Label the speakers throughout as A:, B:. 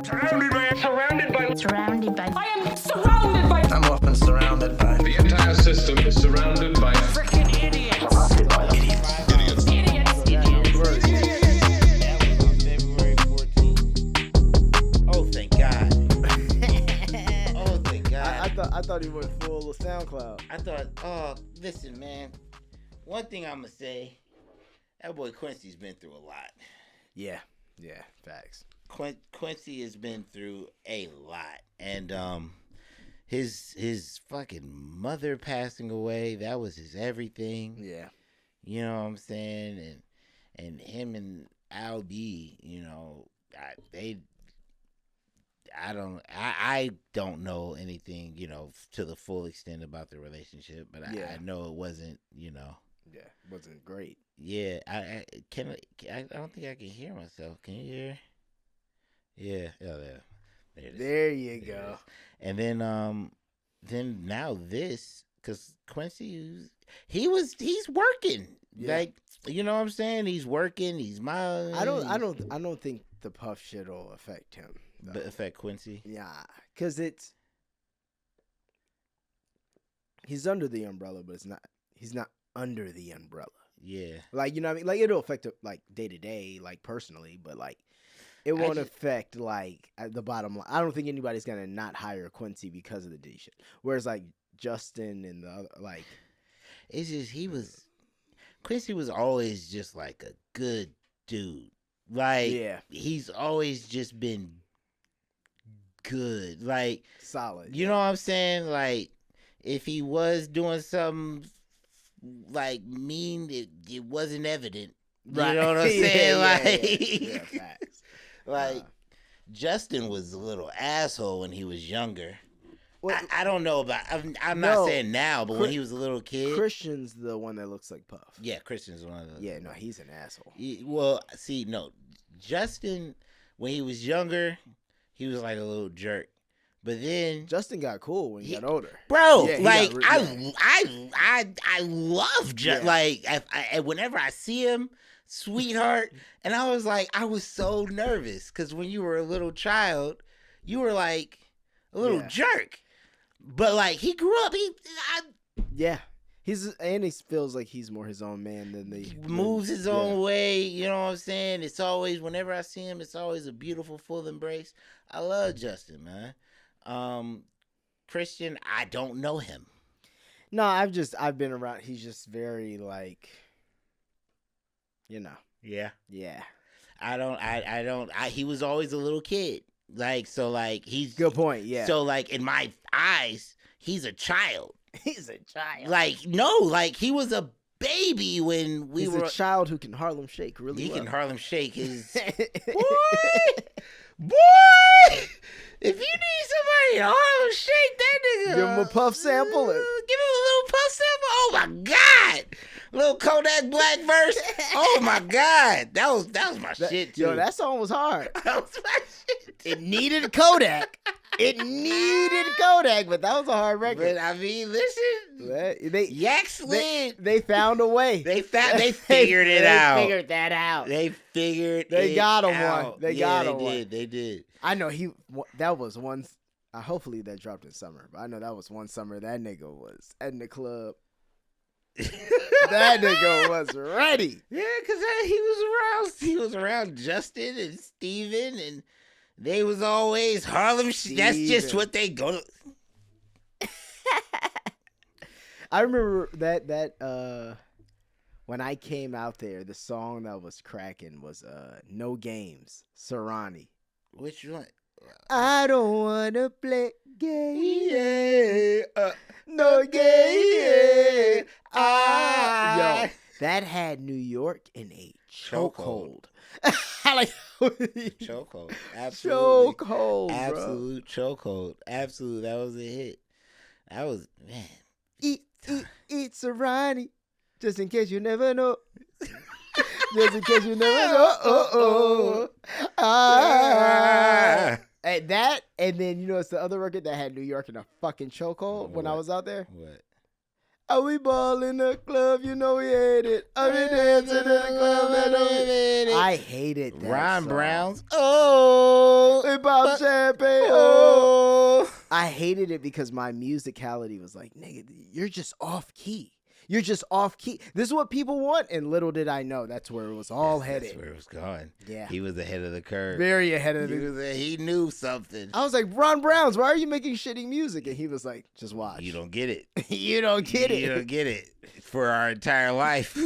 A: Surrounded by. I am surrounded by.
B: I'm often surrounded by.
C: The entire system is surrounded by
A: Freaking idiots.
C: idiots.
D: That was on February 14th. Oh, thank God. Oh, thank God.
E: I thought he went full of SoundCloud.
D: Listen, man. One thing I'm going to say, that boy Quincy's been through a lot.
E: Yeah, facts.
D: Quincy has been through a lot. And his fucking mother passing away, that was his everything.
E: Yeah.
D: You know what I'm saying? And him and Al B, you know, I don't know anything, you know, to the full extent about the relationship, but I know it wasn't, you know.
E: Yeah, it wasn't great.
D: Yeah, I don't think I can hear myself. Can you hear? Yeah, there it is.
E: There you go.
D: And then now this, because Quincy, he's working.
E: Yeah.
D: Like, you know what I'm saying? He's working. He's smiling.
E: I don't think the Puff shit will affect him.
D: But affect Quincy.
E: Yeah, because he's under the umbrella, but he's not under the umbrella.
D: Yeah.
E: Like, you know what I mean? Like, it'll affect it, like, day to day, like, personally, but, like, it won't affect, like, the bottom line. I don't think anybody's going to not hire Quincy because of the D shit. Whereas, like, Justin and the other, like.
D: It's just, Quincy was always just, like, a good dude. Like, he's always just been good. Like.
E: Solid.
D: You know what I'm saying? Like, if he was doing something, like, mean, it wasn't evident. You know what I'm saying?
E: Yeah, facts.
D: Like, Justin was a little asshole when he was younger. Well, I don't know about. I'm not saying now, but when he was a little kid,
E: Christian's the one that looks like Puff.
D: Yeah, Christian's one of the.
E: Yeah, no, he's an asshole.
D: Justin, when he was younger, he was like a little jerk. But then
E: Justin got cool when he got older,
D: bro.
E: Yeah,
D: like I love Justin. Like whenever I see him, sweetheart, and I was so nervous because when you were a little child, you were like a little jerk. But like he grew up, he feels like he's more his own man than he moves his own way. You know what I'm saying? It's always, whenever I see him, it's always a beautiful full embrace. I love Justin, man. Christian, I don't know him.
E: No, I've been around. He's just very like, you know.
D: Yeah. He was always a little kid. Like, so like he's
E: good point. Yeah.
D: So like in my eyes, he's a child.
E: He's a child.
D: Like, no, like he was a baby when we were.
E: He's a child who can Harlem Shake really well.
D: He can Harlem Shake his. Boy! If you need somebody to Harlem Shake that nigga.
E: Give him a Puff sample.
D: Give him a little Puff sample. Oh my God. Little Kodak Black verse. Oh my God. That was my shit too.
E: Yo, that song was hard.
D: That was my shit too.
E: It needed Kodak. But that was a hard record.
D: But I mean, listen. Yak Slid.
E: They found a way.
D: They figured it out.
E: They figured that out.
D: They
E: got him
D: out.
E: one. They got him one.
D: They did.
E: I know that was one. Hopefully that dropped in summer. But I know that was one summer that nigga was in the club. That nigga was ready.
D: Yeah, because he was around Justin and Steven, and they was always Harlem. That's just what they go to.
E: I remember that when I came out there, the song that was cracking was No Games, Serrani.
D: Which one?
E: I don't wanna play game. No game. Yo, that had New York in a chokehold.
D: Chokehold. Absolutely.
E: Chokehold.
D: Absolute chokehold. Absolute. That was a hit. That was, man.
E: Eat Serrani. Just in case you never know. Just in case you never know. And then, you know, it's the other record that had New York in a fucking chokehold when I was out there?
D: What?
E: Are we ball in the club? You know we hate it. Are we dancing in the club? I hated that
D: Ron
E: song.
D: Brown's Oh,
E: We pop champagne.
D: oh.
E: I hated it because my musicality was like, nigga, you're just off key. You're just off key. This is what people want. And little did I know that's where it was all headed.
D: That's where it was going.
E: Yeah.
D: He was ahead of the curve.
E: Very ahead of the
D: He knew something.
E: I was like, Ron Browns, why are you making shitty music? And he was like, just watch.
D: You don't get it.
E: You don't get it.
D: You don't get it. For our entire life.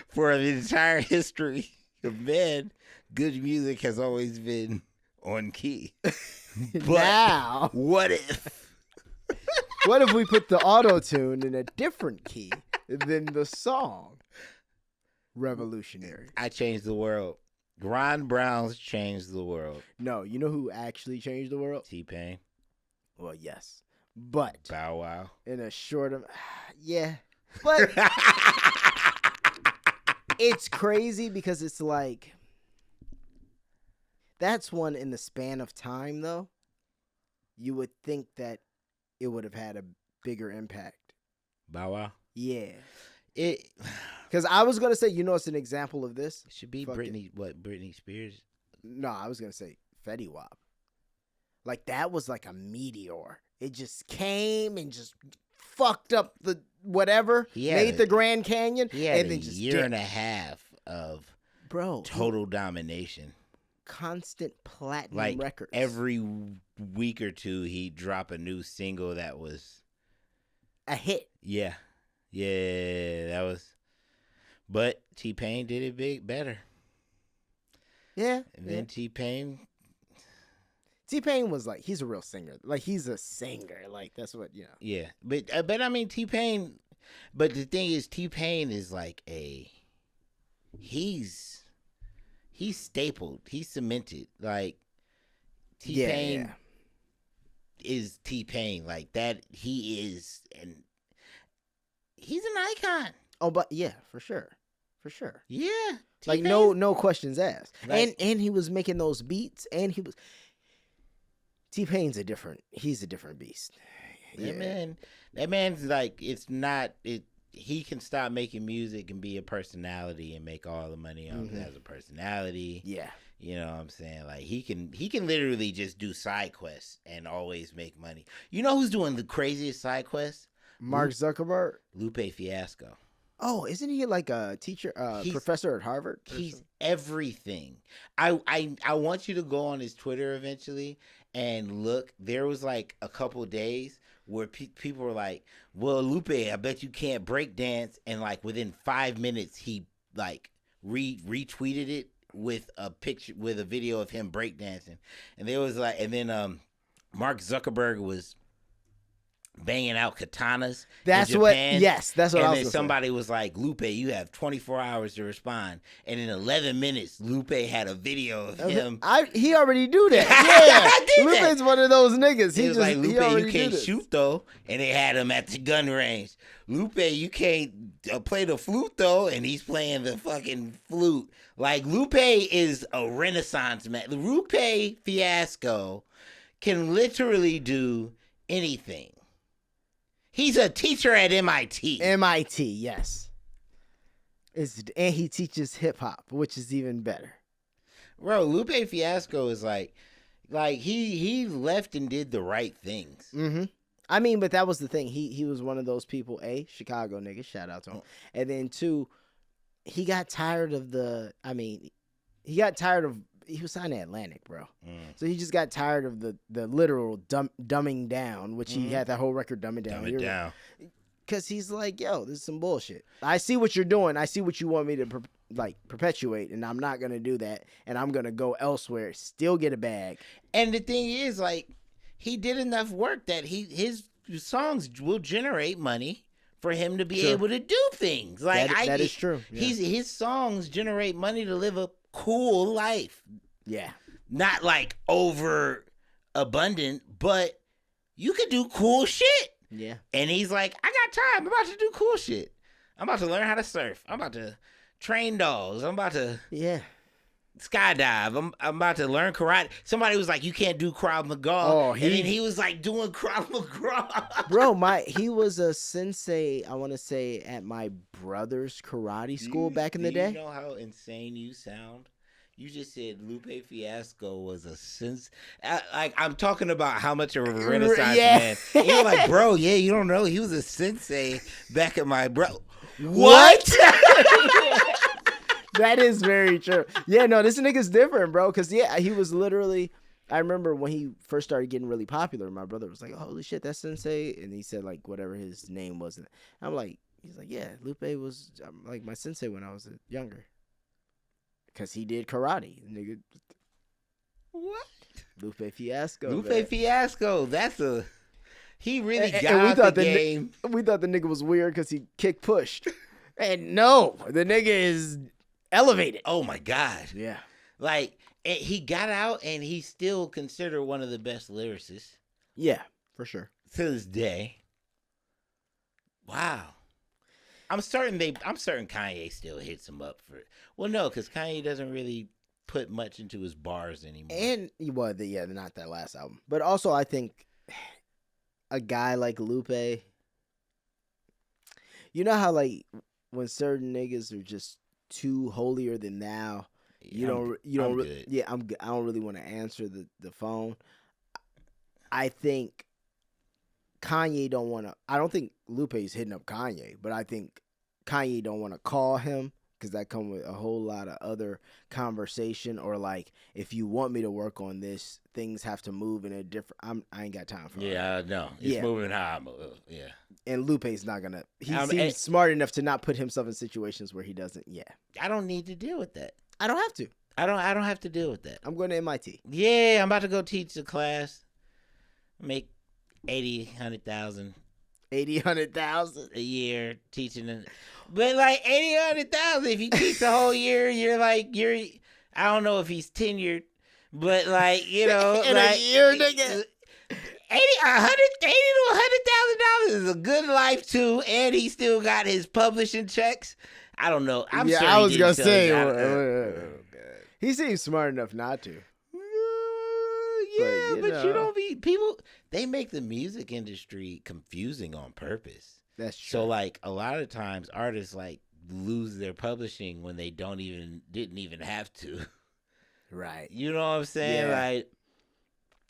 D: For the entire history of man, good music has always been on key. But
E: Now,
D: what if?
E: what if we put the auto-tune in a different key than the song? Revolutionary.
D: I changed the world. Ron Brown's changed the world.
E: No, you know who actually changed the world?
D: T-Pain.
E: Well, yes. But
D: Bow Wow.
E: in a short yeah. But it's crazy because it's like that's one in the span of time though. You would think that it would have had a bigger impact.
D: Bow Wow.
E: Yeah.
D: It
E: Because I was going to say, it's an example of this.
D: should be Britney Spears.
E: No, I was going to say Fetty Wap. Like, that was like a meteor. It just came and just fucked up the whatever, made the Grand Canyon,
D: He had
E: and then
D: a
E: just
D: year and a half of total domination.
E: Constant platinum
D: Like
E: records.
D: every week or two, he'd drop a new single that was
E: a hit.
D: Yeah, that was. But T-Pain did it better.
E: Yeah.
D: And then T-Pain
E: was like, he's a real singer. Like, he's a singer. Like, that's what,
D: Yeah, but I mean T-Pain. But the thing is, T-Pain is like he's stapled. He's cemented. Like T-Pain is T-Pain. Like that. He is, and he's an icon.
E: Oh, but yeah, for sure.
D: Yeah,
E: like
D: T-Pain's,
E: no questions asked.
D: Like,
E: and he was making those beats, and T-Pain's he's a different beast.
D: That man's like, it's not it. He can stop making music and be a personality and make all the money off as a personality.
E: Yeah.
D: You know what I'm saying? Like he can literally just do side quests and always make money. You know who's doing the craziest side quests?
E: Mark Zuckerberg.
D: Lupe Fiasco.
E: Oh, isn't he like a teacher, professor at Harvard?
D: He's everything. I want you to go on his Twitter eventually and look. There was like a couple days where people were like, well, Lupe, I bet you can't break dance. And like within 5 minutes, he like retweeted it with a picture, with a video of him breakdancing. And there was like, and then Mark Zuckerberg was banging out katanas.
E: That's
D: in
E: what.
D: Japan.
E: Yes, that's what I was.
D: And then somebody was like, "Lupe, you have 24 hours to respond." And in 11 minutes, Lupe had a video of him.
E: He already do that. Yeah, Lupe's one of those niggas.
D: He was like, "Lupe, you can't
E: shoot
D: shoot though," and they had him at the gun range. Lupe, you can't play the flute though, and he's playing the fucking flute. Like Lupe is a renaissance man. The Lupe Fiasco can literally do anything. He's a teacher at MIT.
E: MIT, yes. And he teaches hip hop, which is even better.
D: Bro, Lupe Fiasco is like he left and did the right things.
E: Mm-hmm. I mean, but that was the thing. He was one of those people. A, Chicago nigga, shout out to him. And then two, he got tired of he was signed to Atlantic, bro. So he just got tired of the literal dumbing down, which he had that whole record Dumbing Down.
D: Dumb it down.
E: Because he's like, yo, this is some bullshit. I see what you're doing. I see what you want me to perpetuate, and I'm not going to do that. And I'm going to go elsewhere, still get a bag.
D: And the thing is, like, he did enough work that his songs will generate money for him to be able to do things. Like
E: that is true. Yeah.
D: His songs generate money to live a cool life.
E: Yeah.
D: Not like over abundant, but you could do cool shit.
E: Yeah.
D: And he's like, I got time. I'm about to do cool shit. I'm about to learn how to surf. I'm about to train dogs. I'm about to skydive. I'm about to learn karate. Somebody was like, you can't do Krav Maga. And then he was like doing Krav Maga.
E: Bro, he was a sensei, I want to say, at my brother's karate school back in the day.
D: Do you know how insane you sound? You just said Lupe Fiasco was a sense. Like, I'm talking about how much of a Renaissance man. You're like, bro, yeah, you don't know. He was a sensei back at my bro. What?
E: That is very true. Yeah, no, this nigga's different, bro. Because, yeah, he was literally... I remember when he first started getting really popular, my brother was like, holy shit, that's Sensei. And he said, like, whatever his name was. I'm like, he's like, yeah, Lupe was, like, my sensei when I was younger. Because he did karate. Nigga.
D: What?
E: Lupe Fiasco.
D: Lupe Fiasco. That's a... He really got the game.
E: We thought the nigga was weird because he kick pushed. And no, the nigga is elevated.
D: Oh, my God.
E: Yeah.
D: Like, he got out and he's still considered one of the best lyricists.
E: Yeah, for sure.
D: To this day. Wow. I'm certain Kanye still hits him up for it. Well, no, because Kanye doesn't really put much into his bars anymore.
E: And, well, not that last album. But also, I think a guy like Lupe, you know how, like, when certain niggas are just too holier than thou, I don't really want to answer the phone. I think Kanye don't want to. I don't think Lupe's hitting up Kanye, but I think Kanye don't want to call him because that come with a whole lot of other conversation. Or like, if you want me to work on this, things have to move in a different. I ain't got time for it.
D: Yeah, no, it's moving how I move. Yeah,
E: and Lupe's not gonna. He seems smart enough to not put himself in situations where he doesn't. Yeah,
D: I don't need to deal with that.
E: I don't have to.
D: I don't have to deal with that.
E: I'm going to MIT.
D: Yeah, I'm about to go teach a class. Make 100,000 a year teaching it. But like 100,000, if you teach the whole year, I don't know if he's tenured, but like, you know,
E: in
D: like,
E: a year, nigga.
D: $80,000 to $100,000 is a good life too, and he still got his publishing checks. I don't know. I'm sure
E: I was gonna say. He seems smart enough not to.
D: Yeah, but you don't be people. They make the music industry confusing on purpose.
E: That's true.
D: So like a lot of times artists like lose their publishing when they didn't even have to.
E: Right.
D: You know what I'm saying?
E: Yeah.
D: Like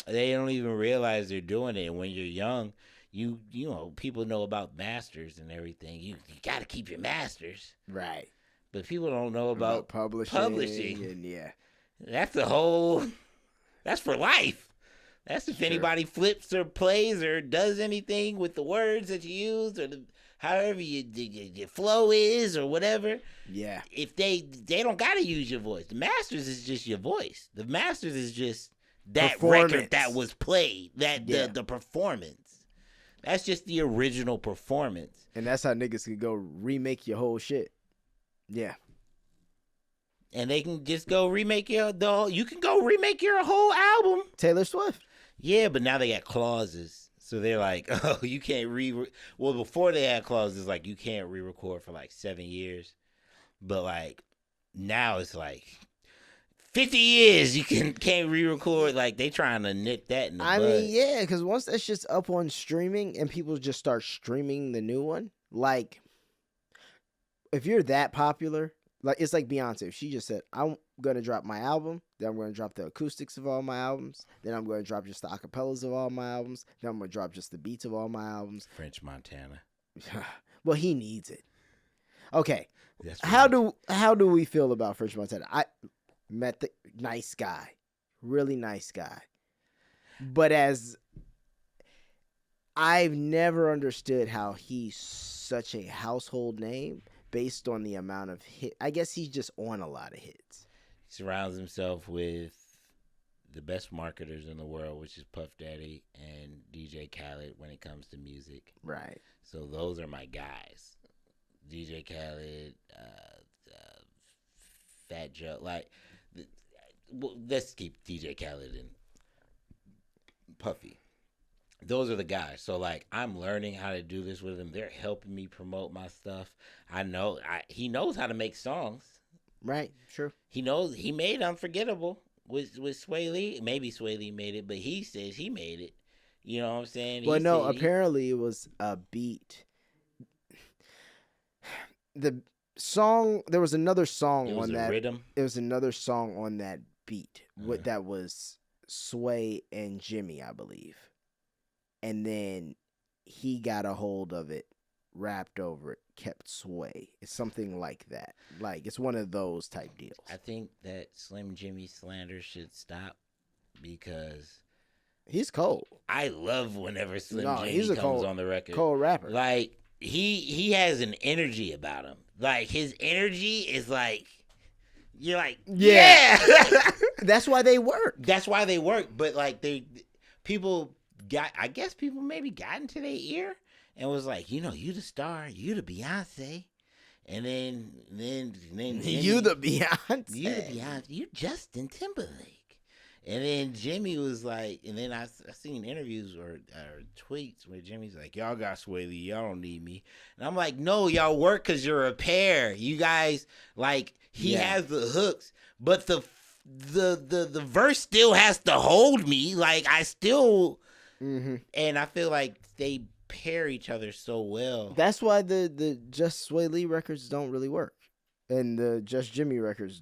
D: they don't even realize they're doing it. And when you're young, you know people know about masters and everything. You got to keep your masters.
E: Right.
D: But people don't know about publishing.
E: And yeah.
D: That's that's for life. That's if anybody flips or plays or does anything with the words that you use or however your flow is or whatever.
E: Yeah.
D: If they don't got to use your voice. The masters is just your voice. The masters is just that record that was played. The performance. That's just the original performance.
E: And that's how niggas can go remake your whole shit. Yeah.
D: And they can just go remake you can go remake your whole album.
E: Taylor Swift.
D: Yeah, but now they got clauses. So they're like, oh, you can't well, before they had clauses like you can't re-record for like 7 years. But like now it's like 50 years you can't re-record. Like they trying to nip that in the bud.
E: mean, yeah, because once that shit's up on streaming and people just start streaming the new one, like if you're that popular, like it's like Beyonce. If she just said, I'm gonna drop my album, then I'm gonna drop the acoustics of all my albums, then I'm gonna drop just the acapellas of all my albums, then I'm gonna drop just the beats of all my albums.
D: French Montana.
E: Well, he needs it. Okay. How do we feel about French Montana? I met the nice guy. Really nice guy. But as I've never understood how he's such a household name based on the amount of hit. I guess he's just on a lot of hits.
D: He surrounds himself with the best marketers in the world, which is Puff Daddy and DJ Khaled when it comes to music.
E: Right.
D: So those are my guys. DJ Khaled, Fat Joe. Like, let's keep DJ Khaled and Puffy. Those are the guys. So, like, I'm learning how to do this with them. They're helping me promote my stuff. I know he knows how to make songs.
E: Right. True.
D: He knows he made Unforgettable with Sway Lee. Maybe Sway Lee made it, but he says he made it. You know what I'm saying?
E: Well,
D: He
E: no.
D: said
E: Apparently, it was a beat. The song. There was another song
D: it was
E: on
D: a
E: that.
D: rhythm.
E: There was another song on that beat. That was Sway and Jimmy, I believe. And then he got a hold of it, rapped over it, kept Sway. It's something like that. Like, it's one of those type deals.
D: I think that Slim Jimmy slander should stop because
E: He's cold.
D: I love whenever Slim Jimmy
E: he's a
D: comes on the record.
E: Cold rapper.
D: Like he has an energy about him. Like his energy is like you're like yeah.
E: That's why they work.
D: That's why they work. But like people maybe got into their ear and was like, you the star, you the Beyonce, and then
E: You the Beyonce.
D: you Justin Timberlake. And then Jimmy was like, and then I seen interviews or tweets where Jimmy's like, y'all got Sway Lee, y'all don't need me. And I'm like, no, y'all work because you're a pair. You guys, like, he has the hooks, but the verse still has to hold me. Like, I still, and I feel like they pair each other so well.
E: That's why the Just Sway Lee records don't really work. And the Just Jimmy records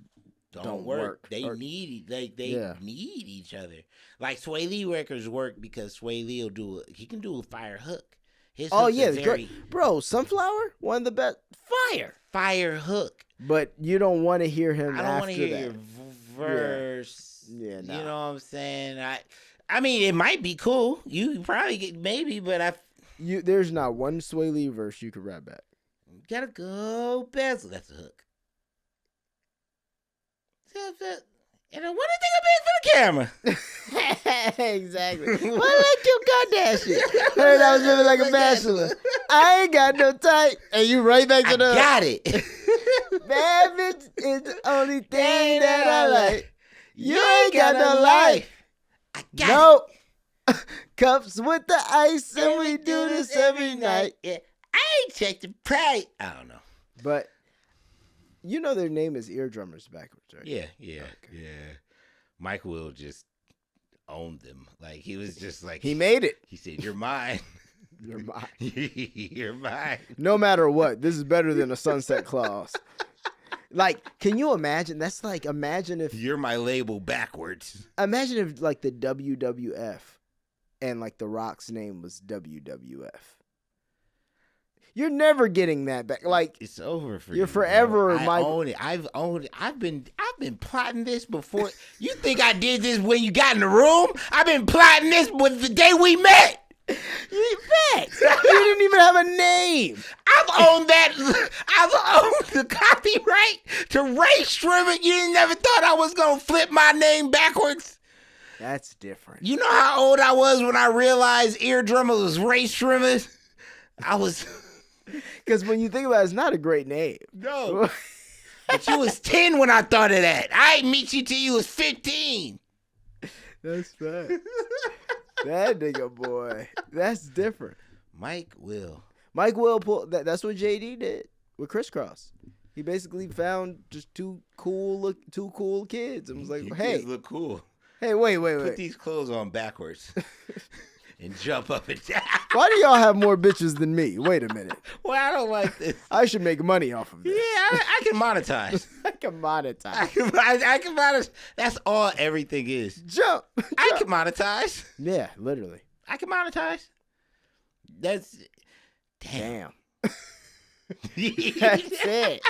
E: don't work.
D: They need each other. Like Sway Lee records work because Sway Lee he can do a fire hook. His hooks are
E: great. Bro, Sunflower, one of the best.
D: Fire hook.
E: But you don't want to hear him.
D: I don't
E: want to
D: hear your verse.
E: Yeah, nah.
D: You know what I'm saying? I mean, it might be cool. You probably get maybe, but
E: there's not one Sway Lee verse you could rap back.
D: Gotta go bezel. That's a hook. And I want to think I'm in for the camera.
E: Exactly. Well, like you got that shit. Heard I was living like a bachelor. I ain't got no type. And you right back to the.
D: Got it.
E: Bad bitch is the only thing that I like. You ain't got no life.
D: I got
E: it. Cups with the ice, and we do this every night.
D: Yeah. I ain't checked the price. I don't know.
E: But. You know their name is Eardrummers backwards, right?
D: Yeah. Mike Will just owned them. Like, he was just like...
E: He made it.
D: He said, you're mine.
E: You're mine.
D: You're mine.
E: No matter what, this is better than a sunset clause. Like, can you imagine? That's like, imagine if...
D: You're my label backwards.
E: Imagine if, like, the WWF and, like, The Rock's name was WWF. You're never getting that back. Like,
D: it's over for you.
E: You're forever.
D: I own it. I've owned it. I've been plotting this before. You think I did this when you got in the room? I've been plotting this with the day we met.
E: You didn't even have a name.
D: I've owned that. I've owned the copyright to Ray Shrimmer. You never thought I was gonna flip my name backwards.
E: That's different.
D: You know how old I was when I realized Eardrummer was Ray Shrimmer? I was.
E: Because when you think about it, it's not a great name.
D: No. But you was 10 when I thought of that. I didn't meet you till you was 15.
E: That's fact. That nigga boy. That's different.
D: Mike Will
E: pull that's what JD did with Crisscross. He basically found just two cool kids and was like, hey.
D: Kids look cool.
E: Hey, wait.
D: Put these clothes on backwards. And jump up and down.
E: Why do y'all have more bitches than me? Wait a minute.
D: Well, I don't like this.
E: I should make money off of this.
D: Yeah, I can monetize.
E: I can monetize.
D: I can monetize. That's all everything is.
E: Jump.
D: I can monetize.
E: Yeah, literally.
D: I can monetize. That's damn.
E: That's it.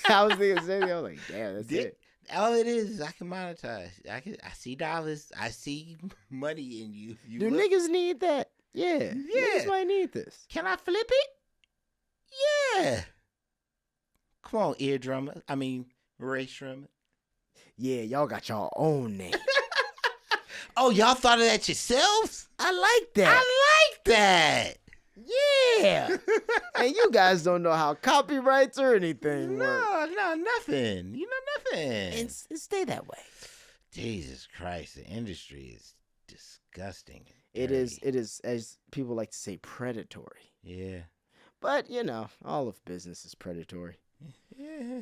E: I was thinking the same thing. I was like, damn, that's it.
D: All it is I can monetize. I see dollars. I see money in you.
E: Do niggas need that? Yeah. Niggas might need this.
D: Can I flip it? Yeah. Come on, Eardrummer. I mean, Ray Shrimmer.
E: Yeah, y'all got y'all own name.
D: Oh, y'all thought of that yourselves?
E: I like that. Yeah. And you guys don't know how copyrights or anything work.
D: No, nothing. You know nothing.
E: And stay that way.
D: Jesus Christ, the industry is disgusting.
E: It is, as people like to say, predatory.
D: Yeah.
E: But, all of business is predatory.
D: Yeah.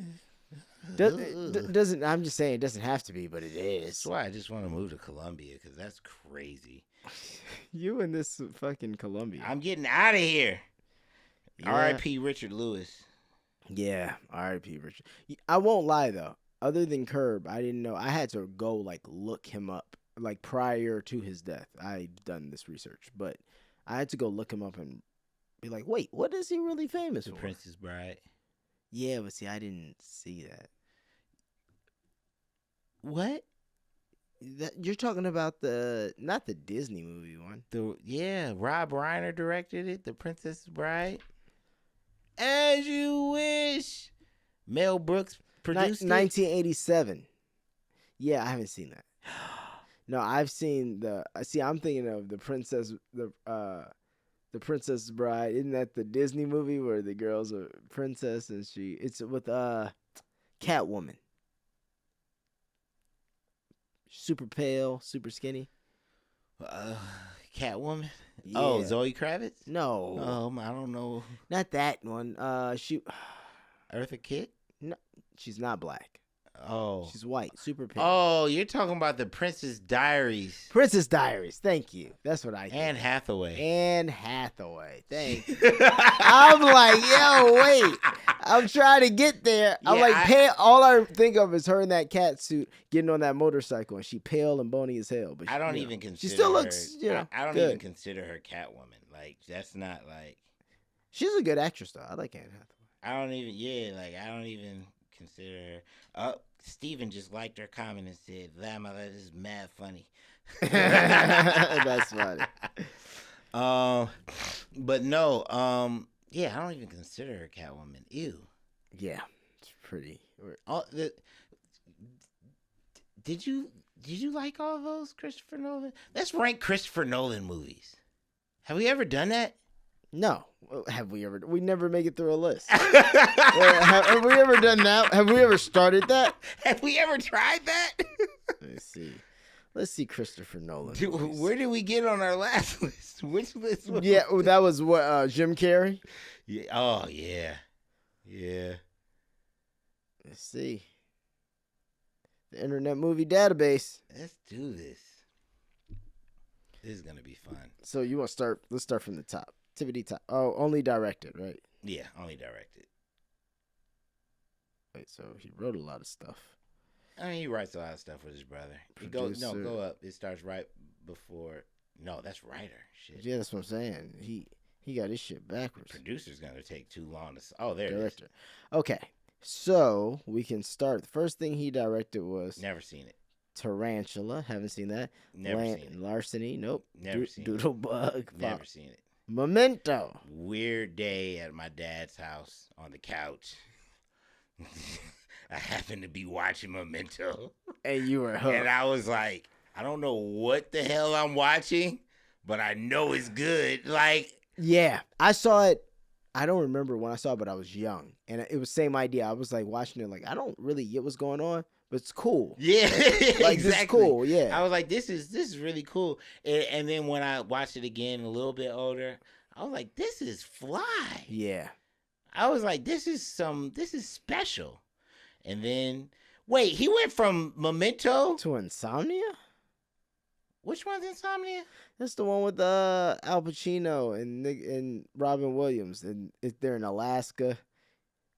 E: Doesn't I'm just saying it doesn't have to be, but it is.
D: That's why I just want to move to Colombia because that's crazy.
E: You and this fucking Colombia.
D: I'm getting out of here.
E: Yeah.
D: R.I.P. Richard Lewis.
E: Yeah, R.I.P. Richard. I won't lie though. Other than Curb, I didn't know. I had to go like look him up like prior to his death. I've done this research, but I had to go look him up and be like, wait, what is he really famous
D: The
E: for?
D: Princess Bride.
E: Yeah, but see, I didn't see that.
D: What?
E: You're talking about not the Disney movie one.
D: Rob Reiner directed it. The Princess Bride. As You Wish. Mel Brooks produced it.
E: 1987. Yeah, I haven't seen that. No, I've seen I'm thinking of the Princess Bride. Isn't that the Disney movie where the girl's a princess and it's with Catwoman. Super pale, super skinny.
D: Catwoman.
E: Yeah.
D: Oh, Zoe Kravitz.
E: No,
D: I don't know.
E: not that one.
D: Eartha Kitt.
E: No, she's not black.
D: Oh,
E: She's white, super pale.
D: oh, you're talking about the Princess Diaries.
E: Princess Diaries. Thank you. That's what I think.
D: Anne Hathaway.
E: Anne Hathaway. Thank you. I'm like, yo, wait. I'm trying to get there. I'm
D: Yeah,
E: like, pale. All I think of is her in that cat suit getting on that motorcycle, and she pale and bony as hell. But
D: I don't even consider.
E: She still
D: her,
E: looks,
D: I don't
E: good.
D: even consider her Catwoman. Like that's not like.
E: She's a good actress though. I like Anne Hathaway.
D: I don't even. Yeah, like I don't even consider her. Steven just liked her comment and said, "That mother is mad funny."
E: That's funny.
D: But no. Yeah, I don't even consider her Catwoman. Ew.
E: Yeah, it's pretty.
D: Did you like all those Christopher Nolan? Let's rank Christopher Nolan movies. Have we ever done that?
E: No. Have we ever? We never make it through a list. Have we ever done that? Have we ever started that?
D: Have we ever tried that?
E: Let's see Christopher Nolan.
D: Where did we get on our last list? Which list?
E: Yeah, that was what Jim Carrey.
D: Yeah. Oh yeah. Yeah.
E: Let's see. The Internet Movie Database.
D: Let's do this. This is gonna be fun.
E: So you want to start? Let's start from the top. Tippity top. Oh, only directed, right?
D: Yeah, only directed.
E: Wait, so he wrote a lot of stuff.
D: I mean, he writes a lot of stuff with his brother. Go up. It starts right before. No, that's writer. Shit.
E: Yeah, that's what I'm saying. He got his shit backwards.
D: Producer's gonna take too long to. Oh, there
E: Director.
D: it is.
E: Okay, so we can start. The first thing he directed was
D: Never seen it.
E: Tarantula. Haven't seen that.
D: Never seen it.
E: Larceny. Nope.
D: Never seen it.
E: Doodlebug.
D: Never seen it.
E: Memento.
D: Weird day at my dad's house on the couch. I happened to be watching Memento.
E: And you were hooked.
D: And I was like, I don't know what the hell I'm watching, but I know it's good. Like,
E: yeah, I saw it. I don't remember when I saw it, but I was young. And it was the same idea. I was like watching it like, I don't really get what's going on, but it's cool.
D: yeah,
E: Like,
D: exactly.
E: it's cool, yeah.
D: I was like, this is really cool. And then when I watched it again a little bit older, I was like, this is fly.
E: Yeah.
D: I was like, this is special. And then, wait, he went from Memento
E: To Insomnia?
D: Which one's Insomnia?
E: That's the one with Al Pacino and Robin Williams. And they're in Alaska,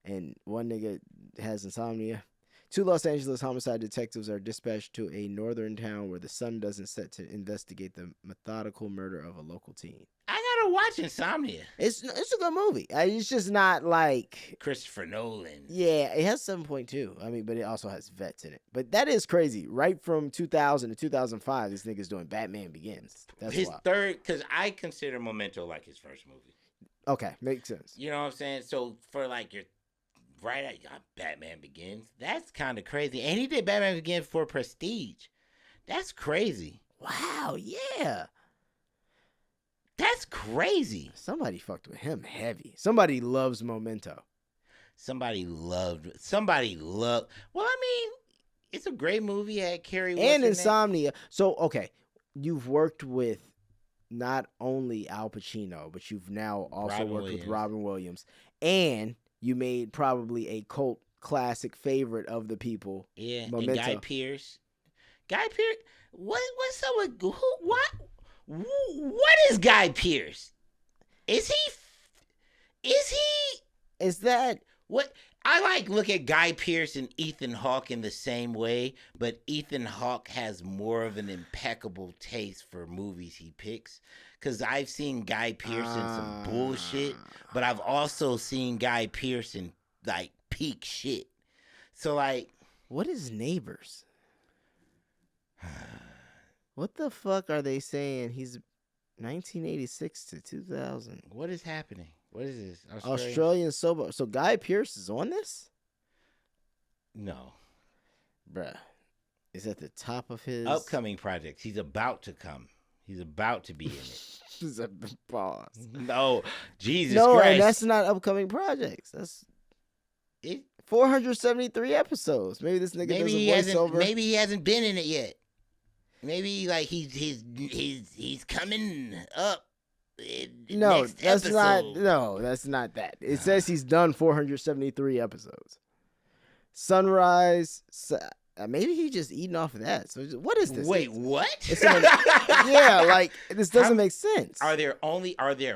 E: and one nigga has insomnia. Two Los Angeles homicide detectives are dispatched to a northern town where the sun doesn't set to investigate the methodical murder of a local teen.
D: I gotta watch Insomnia.
E: It's a good movie. It's just not like
D: Christopher Nolan.
E: Yeah, it has 7.2. I mean, but it also has vets in it. But that is crazy. Right from 2000 to 2005, this nigga's doing Batman Begins. That's
D: his
E: wild.
D: third, because I consider Memento like his first movie.
E: Okay, makes sense.
D: You know what I'm saying? So for like your right at Batman Begins, that's kind of crazy. And he did Batman Begins for Prestige. That's crazy.
E: Wow, yeah.
D: That's crazy.
E: Somebody fucked with him heavy. Somebody loves Memento.
D: Somebody loved. Well, I mean, it's a great movie. It had Carrie
E: And Insomnia. So, okay, you've worked with not only Al Pacino, but you've now also worked with Robin Williams. And you made probably a cult classic favorite of the people.
D: Yeah,
E: Memento.
D: and Guy Pearce. What's up with who? What is Guy Pearce? Is
E: that
D: what? I look at Guy Pearce and Ethan Hawke in the same way, but Ethan Hawke has more of an impeccable taste for movies he picks. Because I've seen Guy Pearce in some bullshit, but I've also seen Guy Pearce in like peak shit. So like,
E: what is Neighbors? What the fuck are they saying? He's 1986 to 2000.
D: what is happening? What is this?
E: Australian soap. So Guy Pearce is on this?
D: No.
E: Bruh. Is at the top of his
D: Upcoming projects. He's about to come. He's about to be in it.
E: This is a pause.
D: No. Jesus
E: No,
D: Christ.
E: and that's not upcoming projects. That's
D: It,
E: 473 episodes. Maybe this nigga does a voiceover.
D: maybe he hasn't been in it yet. Maybe like he's coming up.
E: No,
D: next
E: that's
D: episode.
E: that's not that. It says he's done 473 episodes. Sunrise. Maybe he just eating off of that. So what is this?
D: Wait, what?
E: Yeah, like this doesn't make sense.
D: Are there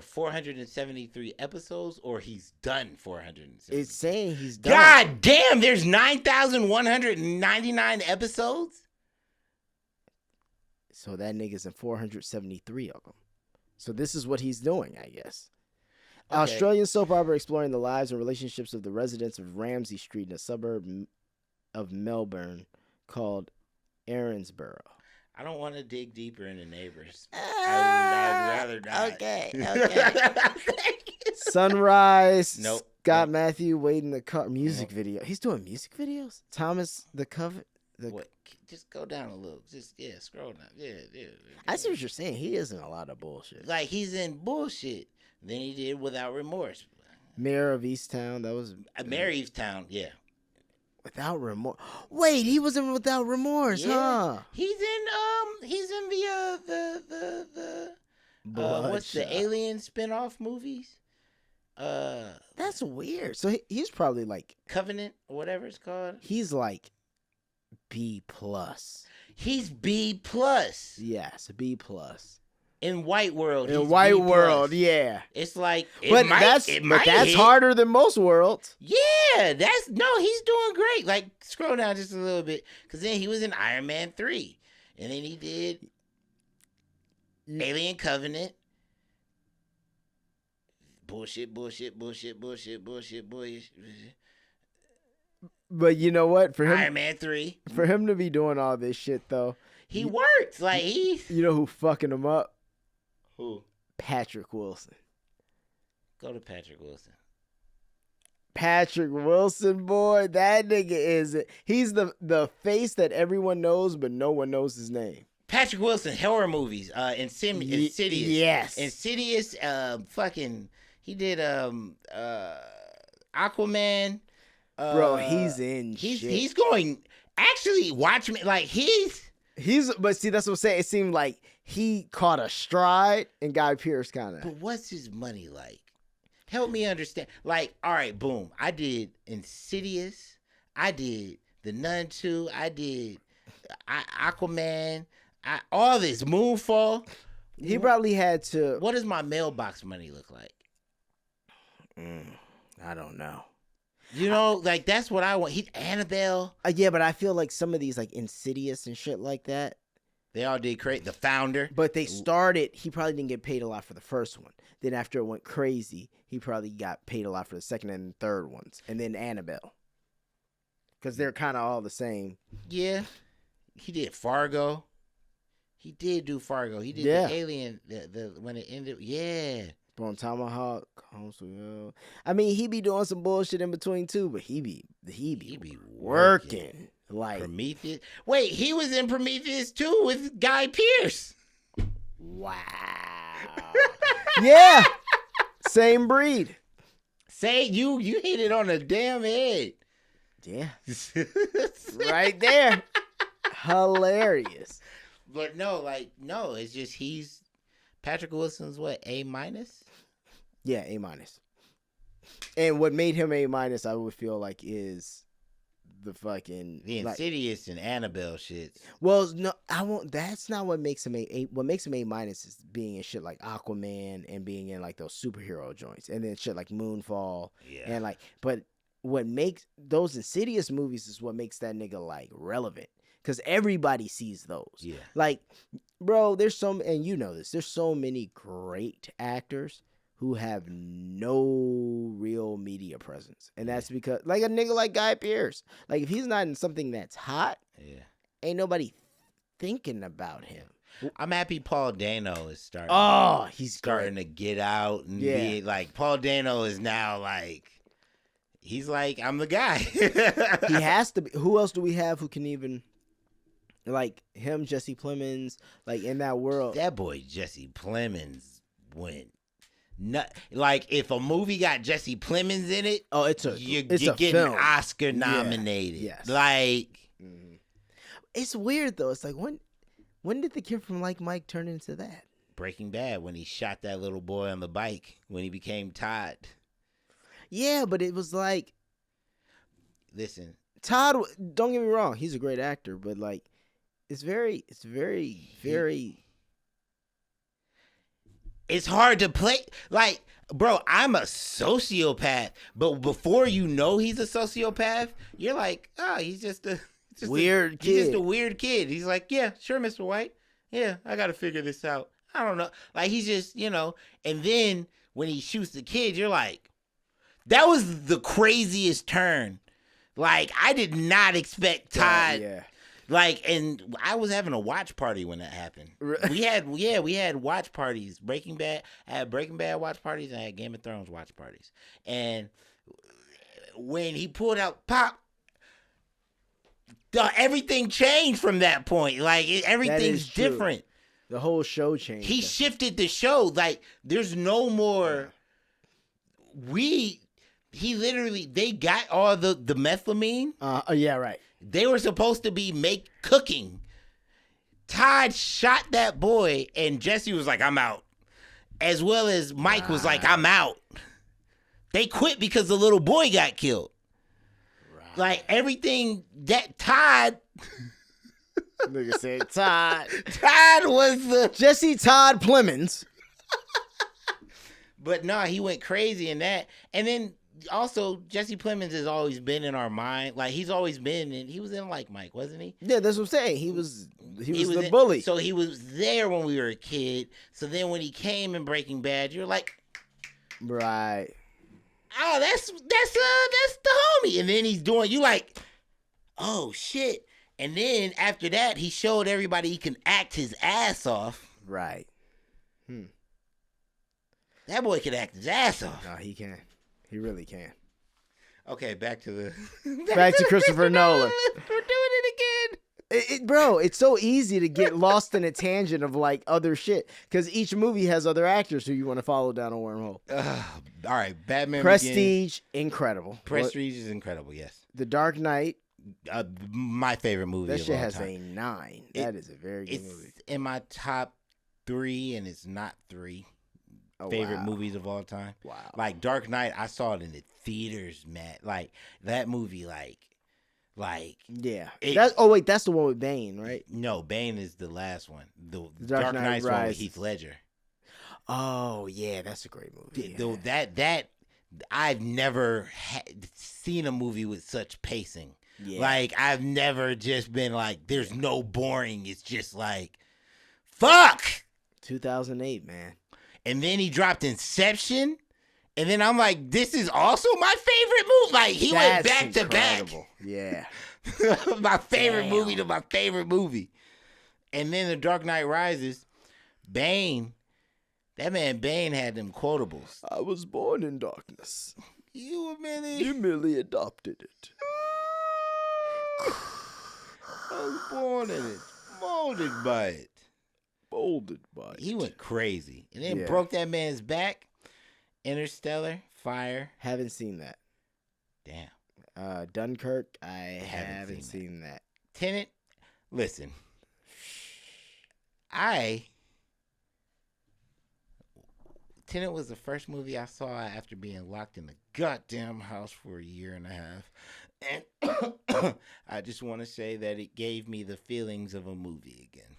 D: 473 episodes, or he's done 473?
E: It's saying he's done.
D: God damn! There's 9,199 episodes.
E: So that nigga's in 473 of them. So this is what he's doing, I guess.
D: Okay.
E: Australian soap opera exploring the lives and relationships of the residents of Ramsay Street in a suburb of Melbourne called Erinsborough.
D: I don't want to dig deeper into Neighbors. I'd rather not.
E: Okay. Sunrise.
D: Nope.
E: Scott Matthew waiting the car. Music video. He's doing music videos? Thomas the Covet.
D: What? Just go down a little. Scroll down. Yeah.
E: I see what you're saying. He is in a lot of bullshit.
D: Like he's in bullshit. Then he did Without Remorse.
E: Mayor of Easttown. That was
D: Mayor of Easttown. Yeah.
E: Without Remorse. Wait, he was in Without Remorse, huh?
D: He's in the what's the Alien spinoff movies?
E: That's weird. So he's probably like
D: Covenant or whatever it's called.
E: He's like B+.
D: He's B+.
E: Yes, B+.
D: In White World.
E: In
D: he's
E: White
D: B+.
E: World, yeah.
D: It's like,
E: that's harder than most worlds.
D: Yeah, he's doing great. Like, scroll down just a little bit, because then he was in Iron Man 3, and then he did Alien Covenant. Bullshit.
E: But you know what? For him,
D: Iron Man 3.
E: For him to be doing all this shit, though.
D: He works. Like, he's...
E: You know who fucking him up?
D: Who?
E: Patrick Wilson.
D: Go to Patrick Wilson.
E: Patrick Wilson, boy. That nigga is... He's the face that everyone knows, but no one knows his name.
D: Patrick Wilson, horror movies. Insidious.
E: Yes.
D: Insidious, fucking... He did Aquaman.
E: Bro, he's in shit.
D: He's going... Actually, watch me. Like,
E: But see, that's what I'm saying. It seemed like he caught a stride and Guy Pearce kind of...
D: But what's his money like? Help me understand. Like, all right, boom. I did Insidious. I did The Nun 2. I did Aquaman. All this. Moonfall.
E: He probably had to...
D: What does my mailbox money look like?
E: I don't know.
D: You know, like, that's what I want. Annabelle.
E: Yeah, but I feel like some of these, like, Insidious and shit like that.
D: They all did great. The Founder.
E: But they started, he probably didn't get paid a lot for the first one. Then after it went crazy, he probably got paid a lot for the second and third ones. And then Annabelle. Because they're kind of all the same.
D: Yeah. He did Fargo. He did do Fargo. He did the Alien, when it ended. Yeah.
E: Bone Tomahawk. I mean, he be doing some bullshit in between too, but he be working. Like
D: Prometheus. Wait, he was in Prometheus too with Guy Pearce.
E: Wow. Yeah. Same breed.
D: Say you hit it on the damn head.
E: Yeah. Right there. Hilarious.
D: But no, it's just Patrick Wilson's what, A-?
E: Yeah, A-. And what made him A-, I would feel like, is the fucking
D: The Insidious and Annabelle shits.
E: Well, no, I won't. That's not what makes him A. What makes him A minus is being in shit like Aquaman and being in like those superhero joints, and then shit like Moonfall.
D: Yeah.
E: And like, but what makes those Insidious movies is what makes that nigga like relevant, because everybody sees those.
D: Yeah.
E: Like, bro, there's and you know this. There's so many great actors who have no real media presence. And that's because, like, a nigga like Guy Pearce, like, if he's not in something that's hot, ain't nobody thinking about him.
D: I'm happy Paul Dano is starting.
E: Oh, he's
D: starting to get out and be like, Paul Dano is now like, he's like, I'm the guy.
E: He has to be. Who else do we have who can even, like, him, Jesse Plemons, like, in that world?
D: That boy Jesse Plemons went. Like, if a movie got Jesse Plemons in it, you're getting
E: film.
D: Oscar nominated.
E: Yeah. Yes.
D: Like,
E: it's weird though. It's like, when did the Kid from Like Mike turn into that?
D: Breaking Bad, when he shot that little boy on the bike, when he became Todd.
E: Yeah, but it was like,
D: listen,
E: Todd. Don't get me wrong, he's a great actor, but like, it's very.
D: It's hard to play. Like, bro, I'm a sociopath. But before you know he's a sociopath, you're like, he's just a
E: weird kid.
D: He's just a weird kid. He's like, yeah, sure, Mr. White. Yeah, I got to figure this out. I don't know. Like, he's just, and then when he shoots the kid, you're like, that was the craziest turn. Like, I did not expect Todd.
E: Yeah.
D: Like, and I was having a watch party when that happened. We had watch parties. Breaking Bad, I had Breaking Bad watch parties, and I had Game of Thrones watch parties. And when he pulled out Pop, everything changed from that point. Like, everything's different.
E: The whole show changed.
D: He shifted the show. Like, there's no more. They got all the methylamine.
E: Yeah, right.
D: They were supposed to be cooking. Todd shot that boy, and Jesse was like, I'm out. As well as Mike was like, I'm out. They quit because the little boy got killed. Right. Like, everything that Todd...
E: Nigga said Todd.
D: Todd was the...
E: Jesse Todd Plemons.
D: But no, he went crazy in that. And then... Also, Jesse Plemons has always been in our mind. Like, he's always been, and he was in Like Mike, wasn't he?
E: Yeah, that's what I'm saying. He was the bully.
D: So he was there when we were a kid. So then when he came in Breaking Bad, you're like,
E: right.
D: Oh, that's the homie. And then he's doing, you like, oh shit. And then after that, he showed everybody he can act his ass off.
E: Right.
D: That boy can act his ass off.
E: No, he can. He really can.
D: Okay, back to
E: Christopher Nolan.
D: We're doing it again.
E: Bro, it's so easy to get lost in a tangent of like other shit, because each movie has other actors who you want to follow down a wormhole.
D: All right, Batman
E: Prestige, incredible.
D: Prestige is incredible, yes.
E: The Dark Knight.
D: My favorite movie
E: That
D: of
E: shit
D: all
E: has
D: time.
E: a 9. That is a very good movie.
D: It's in my top 3, and it's not 3. Favorite movies of all time.
E: Wow.
D: Like Dark Knight, I saw it in the theaters, man. Like that movie, like
E: yeah. That's the one with Bane, right?
D: No, Bane is the last one. The
E: Dark
D: Knight's
E: Knight
D: one with Heath Ledger.
E: Oh yeah, that's a great movie.
D: That I've never seen a movie with such pacing.
E: Yeah.
D: Like I've never just been like, there's no boring. It's just like, fuck.
E: 2008, man.
D: And then he dropped Inception. And then I'm like, this is also my favorite movie. Like, he went back to back.
E: Yeah.
D: My favorite movie to my favorite movie. And then The Dark Knight Rises, Bane, that man Bane had them quotables.
E: I was born in darkness.
D: You
E: You merely adopted it.
D: I was born in it. Molded by it. He went crazy. And then broke that man's back. Interstellar, Fire.
E: Haven't seen that.
D: Damn.
E: Dunkirk, I haven't seen that.
D: Tenet, listen. Tenet was the first movie I saw after being locked in the goddamn house for a year and a half. And I just want to say that it gave me the feelings of a movie again.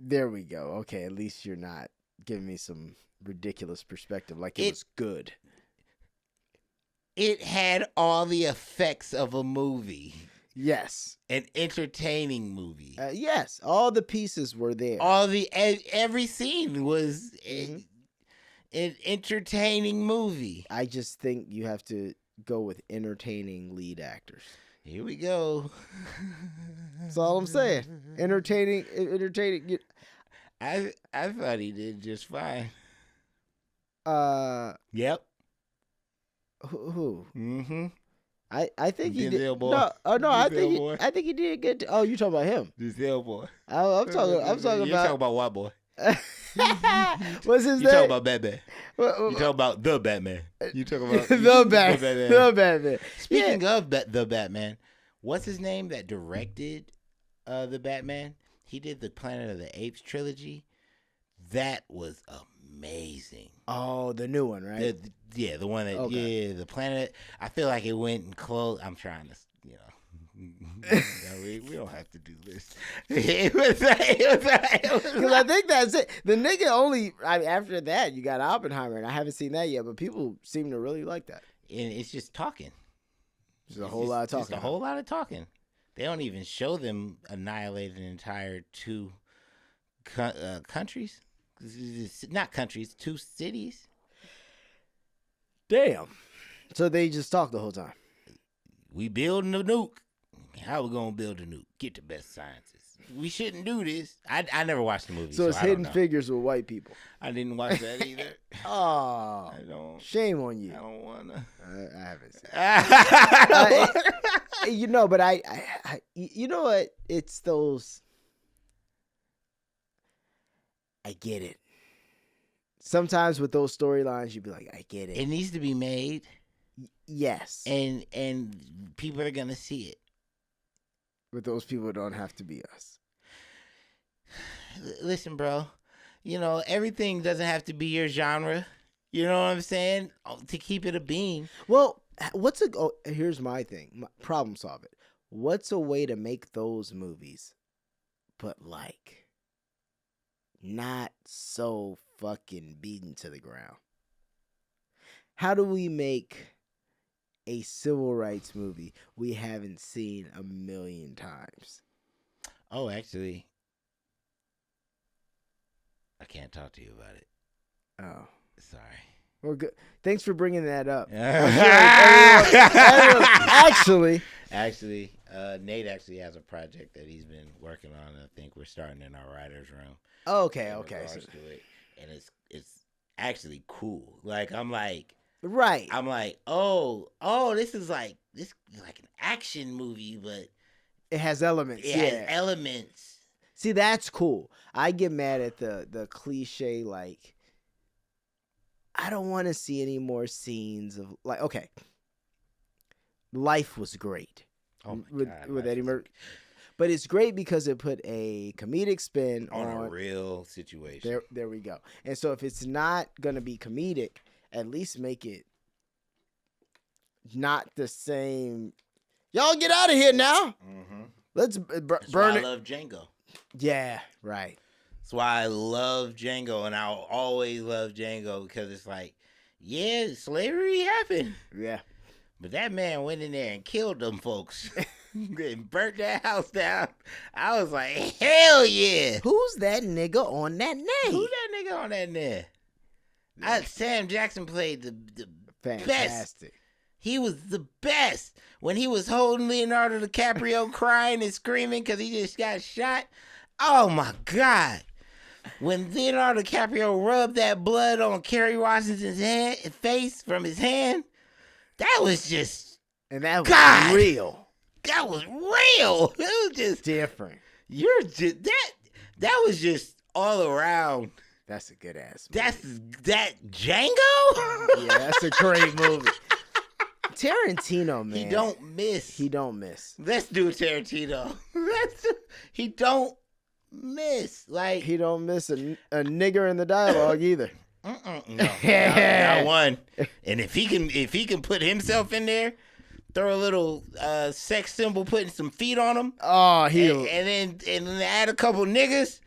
E: There we go. Okay, at least you're not giving me some ridiculous perspective like it was good.
D: It had all the effects of a movie.
E: Yes.
D: An entertaining movie.
E: Yes, all the pieces were there.
D: Every scene was an entertaining movie.
E: I just think you have to go with entertaining lead actors.
D: Here we go.
E: That's all I'm saying. Entertaining.
D: I thought he did just fine. Yep.
E: Who?
D: Mm-hmm.
E: I think he did.
D: Denzel boy.
E: No. I
D: boy.
E: think he did good. Oh, you talking about him?
D: Denzel boy.
E: I'm talking
D: You're talking about what boy?
E: What's his name?
D: You talking about Batman? You talking about the Batman? You talking about
E: the Batman?
D: Speaking of the Batman, what's his name that directed the Batman? He did the Planet of the Apes trilogy. That was amazing.
E: Oh, the new one, right?
D: The one that the Planet. I feel like it went and closed. I'm trying to, we don't have to do this. Because
E: I think that's it. The nigga after that you got Oppenheimer, and I haven't seen that yet, but people seem to really like that.
D: And it's just talking.
E: There's a whole lot of talking.
D: Just a whole lot of talking. They don't even show them annihilate an entire two countries. Not countries, two cities.
E: Damn. So they just talk the whole time.
D: We building a nuke. How we gonna build a nuke? Get the best scientists. We shouldn't do this. I never watched the movie.
E: So it's Hidden Figures with white people.
D: I didn't watch that either.
E: Oh,
D: I don't.
E: Shame on you.
D: I don't wanna.
E: I haven't seen it. But I you know what? It's those. I get it. Sometimes with those storylines, you'd be like, I get it.
D: It needs to be made.
E: Yes.
D: And people are gonna see it.
E: But those people don't have to be us.
D: Listen, bro. Everything doesn't have to be your genre. You know what I'm saying? To keep it a bean.
E: Well, here's my thing. Problem solve it. What's a way to make those movies, but not so fucking beaten to the ground? How do we make a civil rights movie we haven't seen a million times?
D: Oh, actually, I can't talk to you about it.
E: Oh.
D: Sorry.
E: Well, good. Thanks for bringing that up.
D: Actually, Nate actually has a project that he's been working on. I think we're starting in our writer's room.
E: Okay.
D: To it. And it's actually cool. I'm like, this is like an action movie, but
E: it has elements.
D: It has elements.
E: See, that's cool. I get mad at the cliche, I don't want to see any more scenes of okay. Life was great.
D: Oh my God,
E: with Eddie Murphy. But it's great because it put a comedic spin
D: on a real situation.
E: There we go. And so if it's not going to be comedic, at least make it not the same. Y'all get out of here now.
D: Mm-hmm.
E: Let's burn it.
D: I love Django.
E: Yeah, right.
D: That's why I love Django, and I'll always love Django because it's slavery happened.
E: Yeah.
D: But that man went in there and killed them folks and burnt that house down. I was like, hell yeah.
E: Who's that nigga on that name?
D: Sam Jackson played the
E: Fantastic.
D: best. He was the best. When he was holding Leonardo DiCaprio crying and screaming because he just got shot. Oh, my God. When Leonardo DiCaprio rubbed that blood on Kerry Washington's face from his hand, that was just...
E: And that was
D: real. That was real. It was just...
E: different.
D: You're just... That was just all around.
E: That's a good ass movie.
D: That Django?
E: Yeah, that's a great movie. Tarantino, man.
D: He don't miss. Let's do Tarantino. He don't miss.
E: He don't miss a nigger in the dialogue either.
D: No, not one. And if he can put himself in there, throw a little sex symbol, putting some feet on him.
E: Oh,
D: and then add a couple niggas.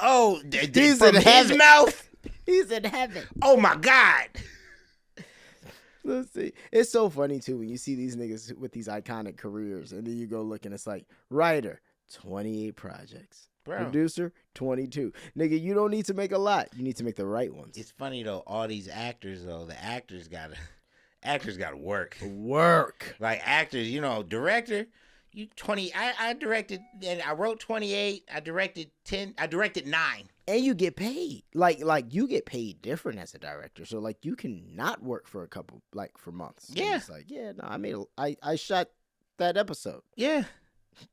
D: Oh,
E: He's
D: from
E: in
D: his
E: heaven.
D: mouth.
E: He's in heaven.
D: Oh my God.
E: Let's see. It's so funny too when you see these niggas with these iconic careers, and then you go look and it's like writer, 28 projects,
D: Bro.
E: producer, 22. Nigga, you don't need to make a lot. You need to make the right ones.
D: It's funny though. All these actors though, the actors gotta work.
E: Work.
D: Like actors, director. You 20. I directed and I wrote 28. I directed 10. I directed 9.
E: And you get paid. Like you get paid different as a director. So like you can not work for a couple for months.
D: Yeah.
E: And it's like, yeah, no, I shot that episode.
D: Yeah.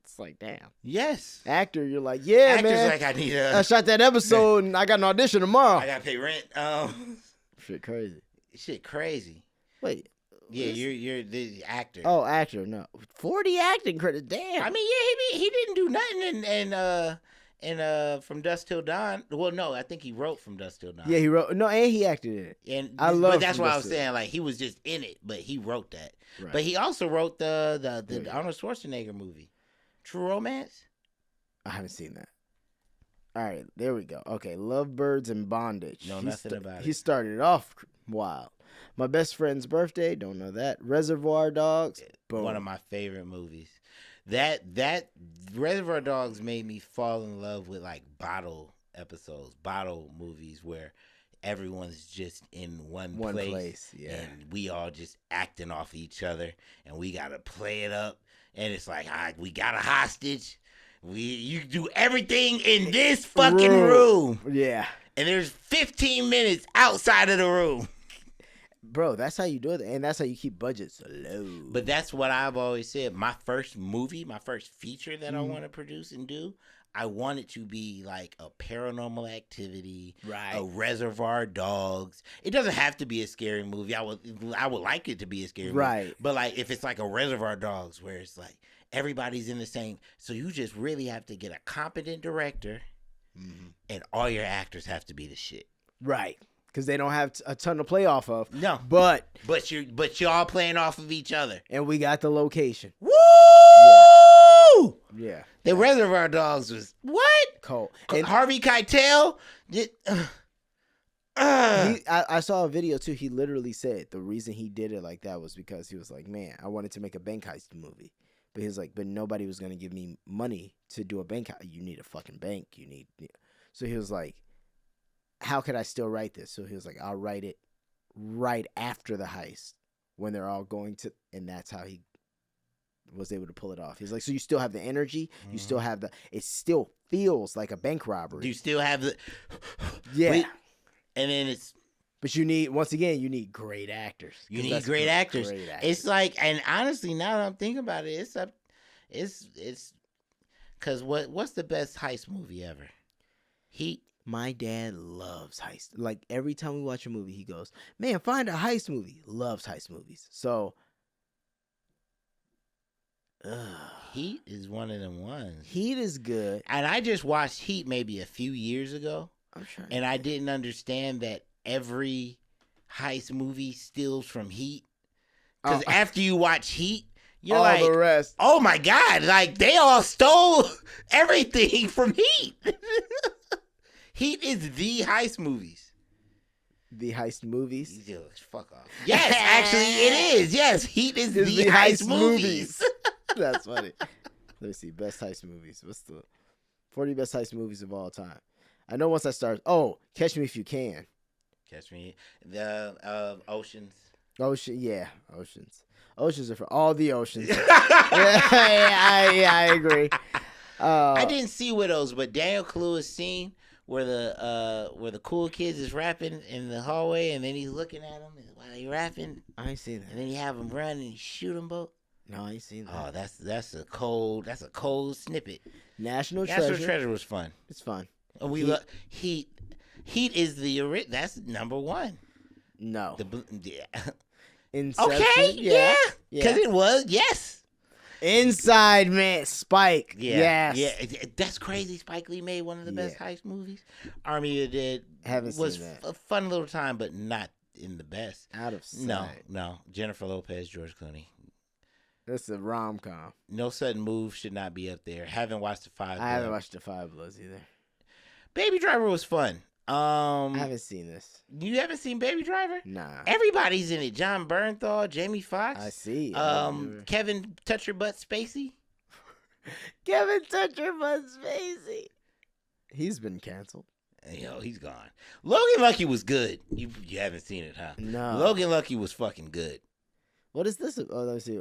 E: It's like, damn.
D: Yes.
E: Actor, you're like, yeah,
D: Actors
E: man.
D: like I need
E: I shot that episode and I got an audition tomorrow.
D: I gotta pay rent.
E: Shit crazy.
D: Shit crazy.
E: Wait.
D: Yeah, you're the actor.
E: Oh, actor, no. 40 acting credits. Damn.
D: I mean, yeah, he didn't do nothing in From Dusk Till Dawn. Well, no, I think he wrote From Dusk Till Dawn.
E: Yeah, he wrote. No, and he acted in it.
D: And
E: but
D: that's
E: From
D: why I
E: Dusk
D: was
E: Till
D: saying like he was just in it, but he wrote that.
E: Right.
D: But he also wrote the Arnold Schwarzenegger movie, True Romance.
E: I haven't seen that. All right, there we go. Okay, Lovebirds and Bondage.
D: Know nothing about it.
E: He started off wild. My Best Friend's Birthday. Don't know that. Reservoir Dogs. Boom.
D: One of my favorite movies. That Reservoir Dogs made me fall in love with like bottle movies where everyone's just in one place,
E: yeah.
D: and we all just acting off each other, and we gotta play it up, and it's like we got a hostage. You do everything in this fucking room,
E: Yeah.
D: and there's 15 minutes outside of the room.
E: Bro, that's how you do it, and that's how you keep budgets low.
D: But that's what I've always said. My first movie, my first feature that I want to produce and do, I want it to be like a Paranormal Activity,
E: Right.
D: a Reservoir Dogs. It doesn't have to be a scary movie. I would like it to be a scary movie.
E: Right.
D: But like if it's like a Reservoir Dogs where it's like everybody's in the same, so you just really have to get a competent director, and all your actors have to be the shit.
E: Right. Because they don't have a ton to play off of.
D: No.
E: But
D: you're all playing off of each other.
E: and we got the location.
D: Woo!
E: Yeah.
D: The Reservoir Dogs was what?
E: Cold. And
D: Harvey Keitel did.
E: I saw a video too. He literally said the reason he did it like that was because he was like, man, I wanted to make a bank heist movie. But he was like, but nobody was going to give me money to do a bank heist. You need a fucking bank. So he was like, how could I still write this? So he was like, I'll write it right after the heist when they're all going to, and that's how he was able to pull it off. He's like, so you still have the energy, you still have it still feels like a bank robbery.
D: Do you still have the?
E: Yeah.
D: And then it's.
E: But you need great actors.
D: You need great actors. It's like, and honestly, now that I'm thinking about it, it's because what's the best heist movie ever? Heat.
E: My dad loves heist. Like every time we watch a movie, he goes, "Man, find a heist movie." Loves heist movies. So,
D: Heat is one of them ones.
E: Heat is good.
D: And I just watched Heat maybe a few years ago,
E: I'm trying.
D: and I didn't understand that every heist movie steals from Heat. Because after you watch Heat, you're
E: all
D: like,
E: the rest.
D: oh my God, like they all stole everything from Heat. Heat is the heist movies.
E: The heist movies.
D: Fuck off. Yes, actually it is. Yes, Heat is the heist movies.
E: That's funny. Let me see. Best heist movies. What's the 40 best heist movies of all time? I know once I start. Oh, Catch Me If You Can.
D: Catch Me. The Oceans.
E: Yeah, Oceans. Oceans are for all the oceans. I agree.
D: I didn't see Widows, but Daniel Kaluuya's scene where the cool kids is rapping in the hallway, and then he's looking at them while he rapping.
E: I ain't seen that.
D: And then you have them run and you shoot them both.
E: No, I ain't seen that.
D: Oh, that's a cold snippet.
E: National
D: Treasure
E: Treasure
D: was fun.
E: It's fun.
D: And we love Heat. Heat is that's number one.
E: No.
D: Yeah.
E: Inception.
D: Okay. Yeah. Because it was. Yes.
E: Inside Man. Spike.
D: Yeah.
E: Yes.
D: Yeah. That's crazy. Spike Lee made one of the best heist movies. Army of the Dead was a fun little time, but not in the best.
E: Out of sight.
D: No. Jennifer Lopez, George Clooney.
E: That's a rom-com.
D: No Sudden Move should not be up there. Haven't watched the Five.
E: I haven't watched the Five Bloods either.
D: Baby Driver was fun.
E: I haven't seen this.
D: You haven't seen Baby Driver?
E: Nah.
D: Everybody's in it. John Bernthal, Jamie Foxx.
E: I see.
D: Kevin Touch Your Butt Spacey.
E: Kevin Touch Your Butt Spacey. He's been canceled.
D: Yo, he's gone. Logan Lucky was good. You haven't seen it, huh?
E: No.
D: Logan Lucky was fucking good.
E: What is this? Oh, let me see.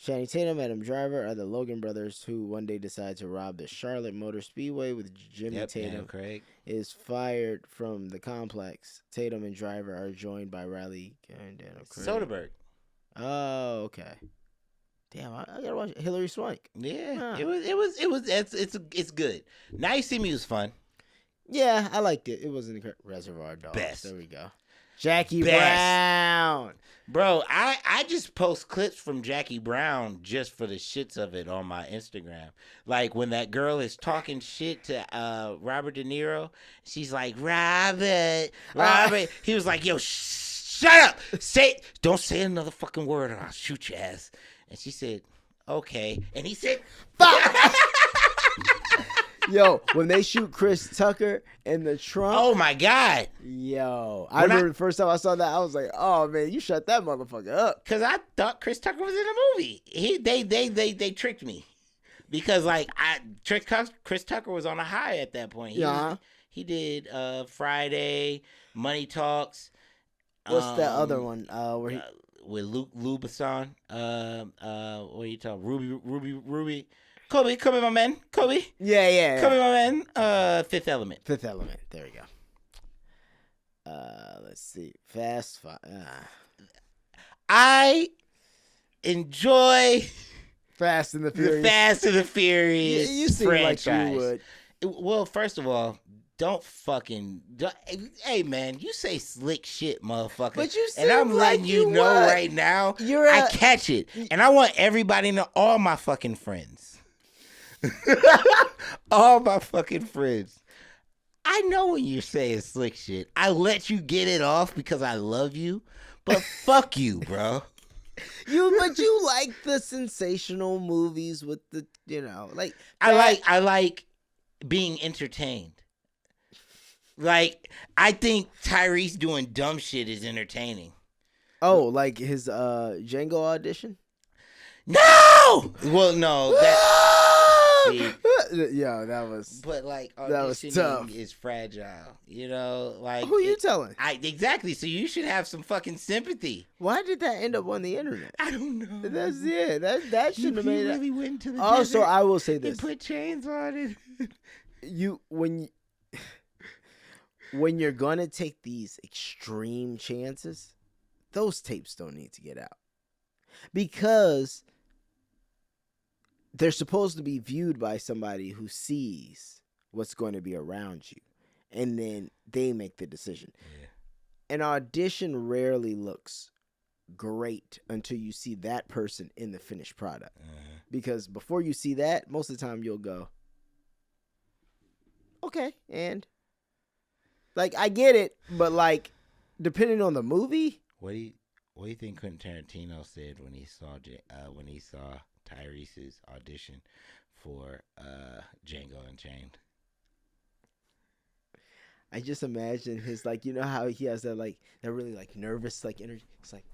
E: Channing Tatum, Adam Driver are the Logan brothers who one day decide to rob the Charlotte Motor Speedway with Jimmy Tatum.
D: Craig
E: is fired from the complex. Tatum and Driver are joined by Riley and Daniel Craig.
D: Soderbergh.
E: Oh, okay. Damn, I gotta watch it. Hilary Swank.
D: Yeah, it's good. Now You See Me was fun.
E: Yeah, I liked it. It wasn't Reservoir Dogs.
D: Best.
E: There we go. Jackie Brown.
D: Bro, I just post clips from Jackie Brown just for the shits of it on my Instagram. Like when that girl is talking shit to Robert De Niro, she's like, Robert. He was like, yo, shut up. Don't say another fucking word or I'll shoot your ass. And she said, okay. And he said, fuck.
E: Yo, when they shoot Chris Tucker in the trunk.
D: Oh my God.
E: Yo. I remember the first time I saw that, I was like, oh man, you shut that motherfucker up.
D: Cause I thought Chris Tucker was in the movie. They tricked me. Because like Chris Tucker was on a high at that point. He did Friday, Money Talks.
E: What's that other one? Where he
D: with Lupe Besson. What are you talking? Ruby. Kobe, my man. Kobe.
E: Yeah.
D: Kobe, my man. Fifth Element.
E: There we go. Let's see. Fast Five.
D: I enjoy
E: Fast and the Furious.
D: The Fast and the Furious
E: you seem
D: franchise.
E: like you would.
D: Well, first of all, hey man, you say slick shit, motherfucker.
E: But you
D: and I'm letting
E: like
D: you know right now, I catch it. And I want everybody to know, all my fucking friends. All my fucking friends. I know when you're saying slick shit. I let you get it off because I love you, but fuck you, bro.
E: But you like the sensational movies with the, like
D: I like being entertained. Like, I think Tyrese doing dumb shit is entertaining.
E: Oh, like his Django audition?
D: No! Well, no.
E: Yeah, that was.
D: But like,
E: auditioning
D: is fragile. Like
E: who you telling?
D: Exactly. So you should have some fucking sympathy.
E: Why did that end up on the internet?
D: I don't know.
E: That shouldn't have made it.
D: Really went to the
E: Also,
D: desert
E: I will say this:
D: and put chains on it.
E: When you're gonna take these extreme chances, those tapes don't need to get out because they're supposed to be viewed by somebody who sees what's going to be around you, and then they make the decision. Yeah. An audition rarely looks great until you see that person in the finished product. Because before you see that, most of the time you'll go, okay, and like I get it, but like depending on the movie.
D: What do you think Quentin Tarantino said when he saw Tyrese's audition for Django Unchained?
E: I just imagine his how he has that that really nervous energy. It's like,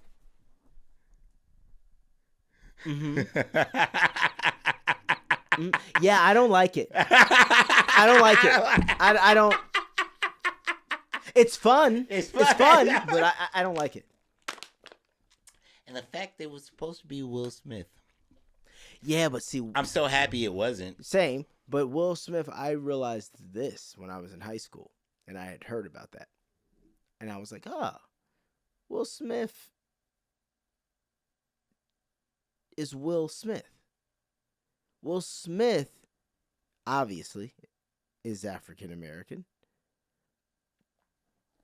E: yeah, I don't like it. I don't like it. I don't. It's fun. It's fun, but I don't like it.
D: And the fact that it was supposed to be Will Smith.
E: Yeah, but see,
D: I'm so happy it wasn't.
E: Same, but Will Smith, I realized this when I was in high school, and I had heard about that. And I was like, Will Smith is Will Smith. Will Smith, obviously, is African American.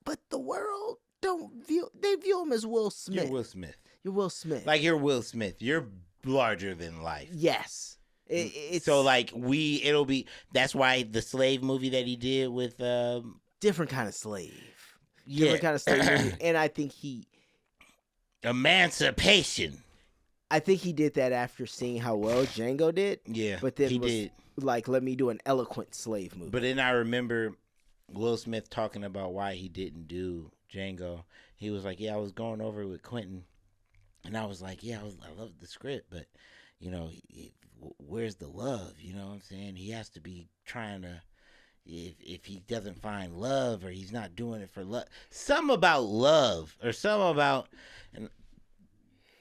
E: But the world they view him as Will Smith.
D: You're Will Smith.
E: You're Will Smith.
D: Like, you're Will Smith. You're larger than life.
E: Yes. It's
D: so it'll be, that's why the slave movie that he did with
E: different kind of slave. Different kind of slave movie. And I think
D: Emancipation.
E: I think he did that after seeing how well Django did.
D: Yeah,
E: but then
D: he
E: was
D: did.
E: like, let me do an eloquent slave movie.
D: But then I remember Will Smith talking about why he didn't do Django. He was like, "Yeah, I was going over it with Quentin, and I was like, yeah, I love the script, but you know, where's the love? You know what I'm saying? He has to be trying to." If he doesn't find love or he's not doing it for love, some about love or some about, and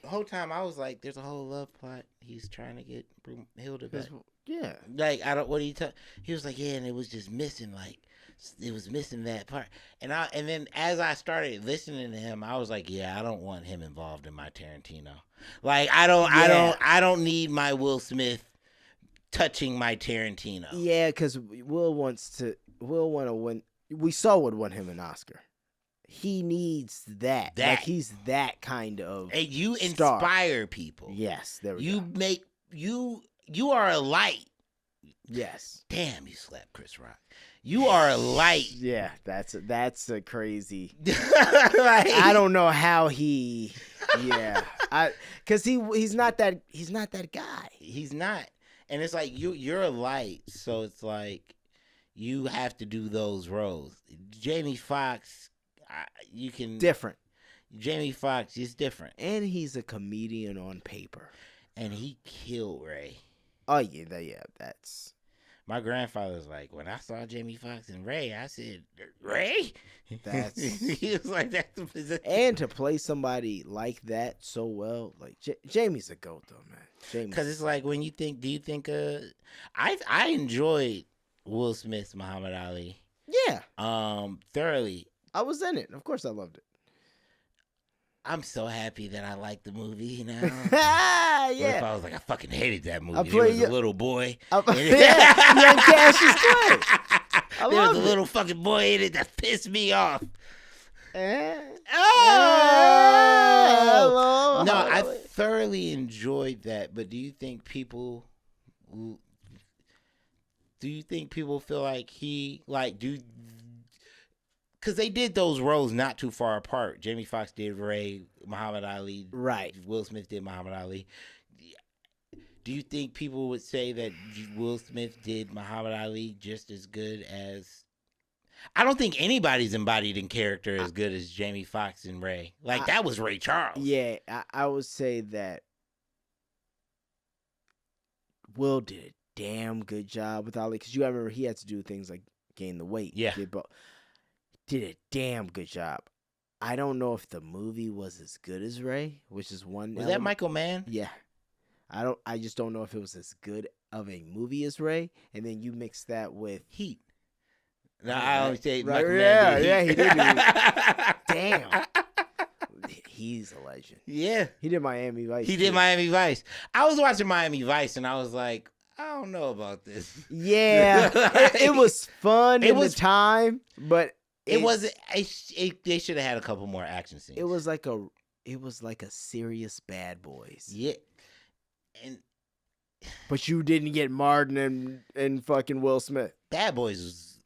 D: the whole time I was like, there's a whole love plot. He's trying to get Hilda back.
E: Yeah.
D: Like, I don't, what do you tell? He was like, yeah, and it was just missing, like, it was missing that part. And then as I started listening to him, I was like, yeah, I don't want him involved in my Tarantino. Like, I don't need my Will Smith touching my Tarantino.
E: Yeah, because Will want to win. We saw what won him an Oscar. He needs that. Like, he's that kind of
D: and you
E: star.
D: Inspire people.
E: Yes, there we
D: you
E: go.
D: Make you are a light.
E: Yes.
D: Damn, you slapped Chris Rock. You are a light.
E: Yeah, that's a crazy.
D: Like,
E: I don't know how he. Yeah, because he's not that guy.
D: He's not. And it's like you're a light, so it's like you have to do those roles. Jamie Foxx, you can
E: Different.
D: Jamie Foxx is different,
E: And he's a comedian on paper.
D: and he killed Ray.
E: Oh yeah, that's.
D: My grandfather's like, when I saw Jamie Foxx and Ray, I said, Ray?
E: That's.
D: He was like, that's the position.
E: And to play somebody like that so well, like Jamie's a goat though, man.
D: Because it's like, when you think, do you think, I enjoyed Will Smith's Muhammad Ali.
E: Yeah.
D: Thoroughly.
E: I was in it. Of course, I loved it.
D: I'm so happy that I like the movie now.
E: Yeah.
D: What if I was like, I fucking hated that movie.
E: I
D: There was
E: play-
D: a little boy.
E: Yeah, Young Cash is good. I
D: There was
E: loved
D: a
E: it.
D: little fucking boy in it that pissed me off.
E: Hello.
D: No, I thoroughly enjoyed that. But do you think people feel like because they did those roles not too far apart. Jamie Foxx did Ray, Muhammad Ali.
E: Right.
D: Will Smith did Muhammad Ali. Do you think people would say that Will Smith did Muhammad Ali just as good as... I don't think anybody's embodied in character as good as Jamie Foxx and Ray. Like, that was Ray Charles.
E: Yeah, I would say that Will did a damn good job with Ali, because you gotta remember he had to do things like gain the weight.
D: Yeah.
E: Did a damn good job. I don't know if the movie was as good as Ray, which is one.
D: Was that Michael Mann?
E: Yeah. I just don't know if it was as good of a movie as Ray, and then you mix that with
D: Heat. No, I always say
E: Right,
D: Michael
E: yeah,
D: Mann did
E: yeah,
D: Heat.
E: he did. Damn. He's a legend.
D: Yeah.
E: He did Miami Vice.
D: He did
E: too.
D: Miami Vice. I was watching Miami Vice, and I was like, I don't know about this.
E: Yeah. It was fun in the time, but
D: It wasn't. They should have had a couple more action scenes.
E: It was like a serious Bad Boys.
D: Yeah. And
E: But you didn't get Martin and fucking Will Smith.
D: Bad Boys was...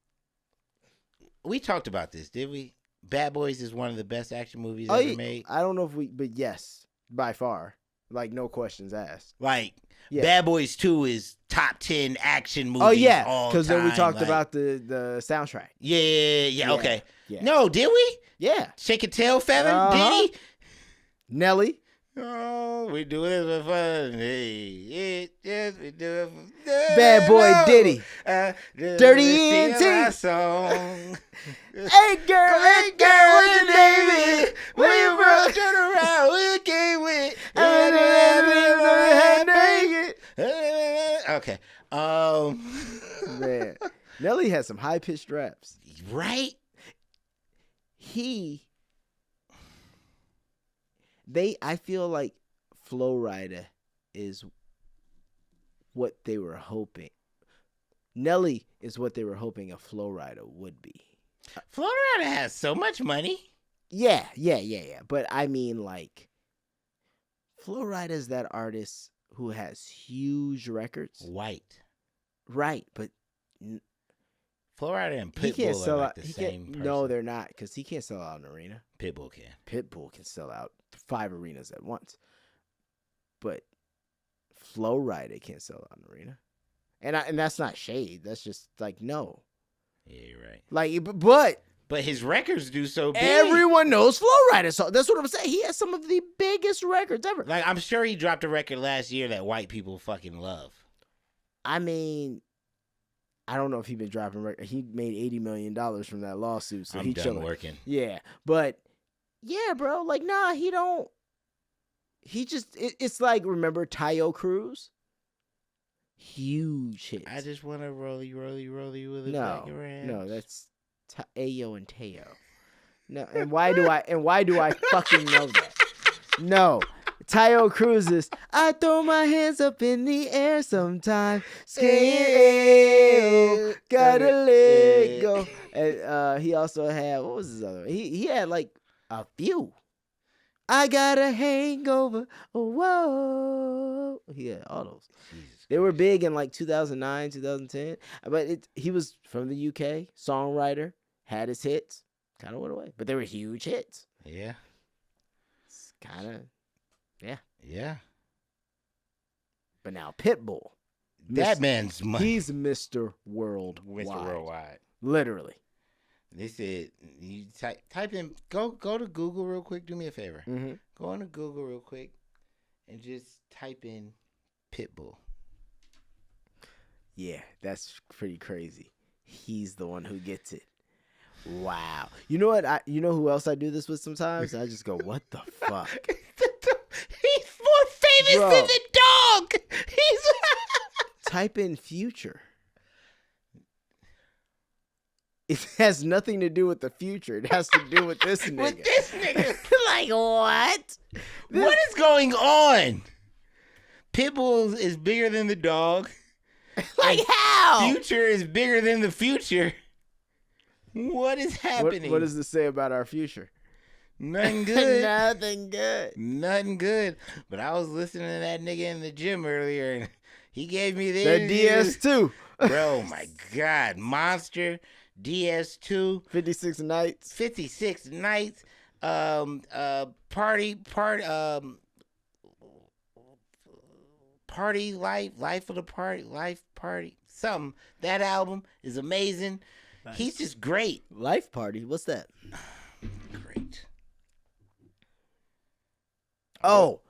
D: We talked about this, did we? Bad Boys is one of the best action movies ever made.
E: I don't know if but yes, by far. Like, no questions asked.
D: Like,
E: Yeah.
D: Bad Boys 2 is top 10 action movies.
E: Oh yeah,
D: because
E: then we talked about the soundtrack.
D: Yeah, okay.
E: Yeah.
D: No, did we?
E: Yeah.
D: Shake a tail feather?
E: Uh-huh.
D: Did he?
E: Nelly.
D: Oh, we do it for fun. Hey, yes, we do it for
E: Bad Boy Diddy. Dirty
D: E.N.T.
E: E.N.T.
D: song.
E: Hey girl, what's your name? Is?
D: When you bro turn around, we came with. Okay.
E: Man, Nelly has some high pitched raps.
D: Right?
E: I feel like Flow Rider is what they were hoping. Nelly is what they were hoping a Flow Rider would be.
D: Flow Rider has so much money.
E: Yeah. But I mean, like, Flow Rider is that artist who has huge records.
D: White.
E: Right, but
D: Flow Rider and
E: he can't
D: Pitbull
E: sell
D: are
E: out.
D: like the same person.
E: No, they're not, because he can't sell out an arena.
D: Pitbull can.
E: Pitbull can sell out 5 arenas at once. but Flow Rider can't sell out an arena. And that's not shade. That's just like, no.
D: Yeah, you're right.
E: Like, but
D: his records do so big.
E: everyone knows Flow Rider. So that's what I'm saying. He has some of the biggest records ever.
D: Like, I'm sure he dropped a record last year that white people fucking love.
E: I mean, I don't know if he been dropping records. He made $80 million from that lawsuit. So
D: I'm
E: he
D: done
E: chilling.
D: working.
E: Yeah, but yeah, bro. Like, nah, he don't. He just. It's like, remember Tayo Cruz? Huge hits.
D: I just want to rolly with a bag of rams.
E: No, that's Ayo and Teo. No, and why do I fucking know that? No, Tayo Cruz is. I throw my hands up in the air sometimes. Scared, gotta let go. And he also had, what was his other one? He had like a few. I got a hangover. Oh, whoa. He had all those. They were big in like 2009, 2010. But he was from the UK, songwriter, had his hits, kind of went away. But they were huge hits.
D: Yeah.
E: It's kind of, yeah.
D: Yeah.
E: But now Pitbull.
D: That man's money.
E: He's Mr. Worldwide.
D: Mr. Worldwide.
E: Literally.
D: They said, you type in, go to Google real quick. Do me a favor.
E: Mm-hmm.
D: Go on to Google real quick and just type in Pitbull.
E: Yeah, that's pretty crazy. He's the one who gets it. Wow. You know what? You know who else I do this with sometimes? I just go, what the fuck?
D: He's more famous
E: Bro.
D: than the dog. He's
E: Type in Future. It has nothing to do with the future. It has to do with this nigga.
D: with this nigga.
E: Like, what?
D: What is going on? Pitbull is bigger than the dog.
E: Like, how?
D: Future is bigger than the future. What is happening?
E: What does this say about our future?
D: Nothing good.
E: Nothing good.
D: Nothing good. But I was listening to that nigga in the gym earlier, and he gave me the
E: That
D: interview.
E: DS2.
D: Bro, my God. Monster, DS2.
E: 56 nights.
D: 56 nights. Party life of the party, life party, something. That album is amazing. Nice. He's just great.
E: Life Party? What's that?
D: Great.
E: Oh,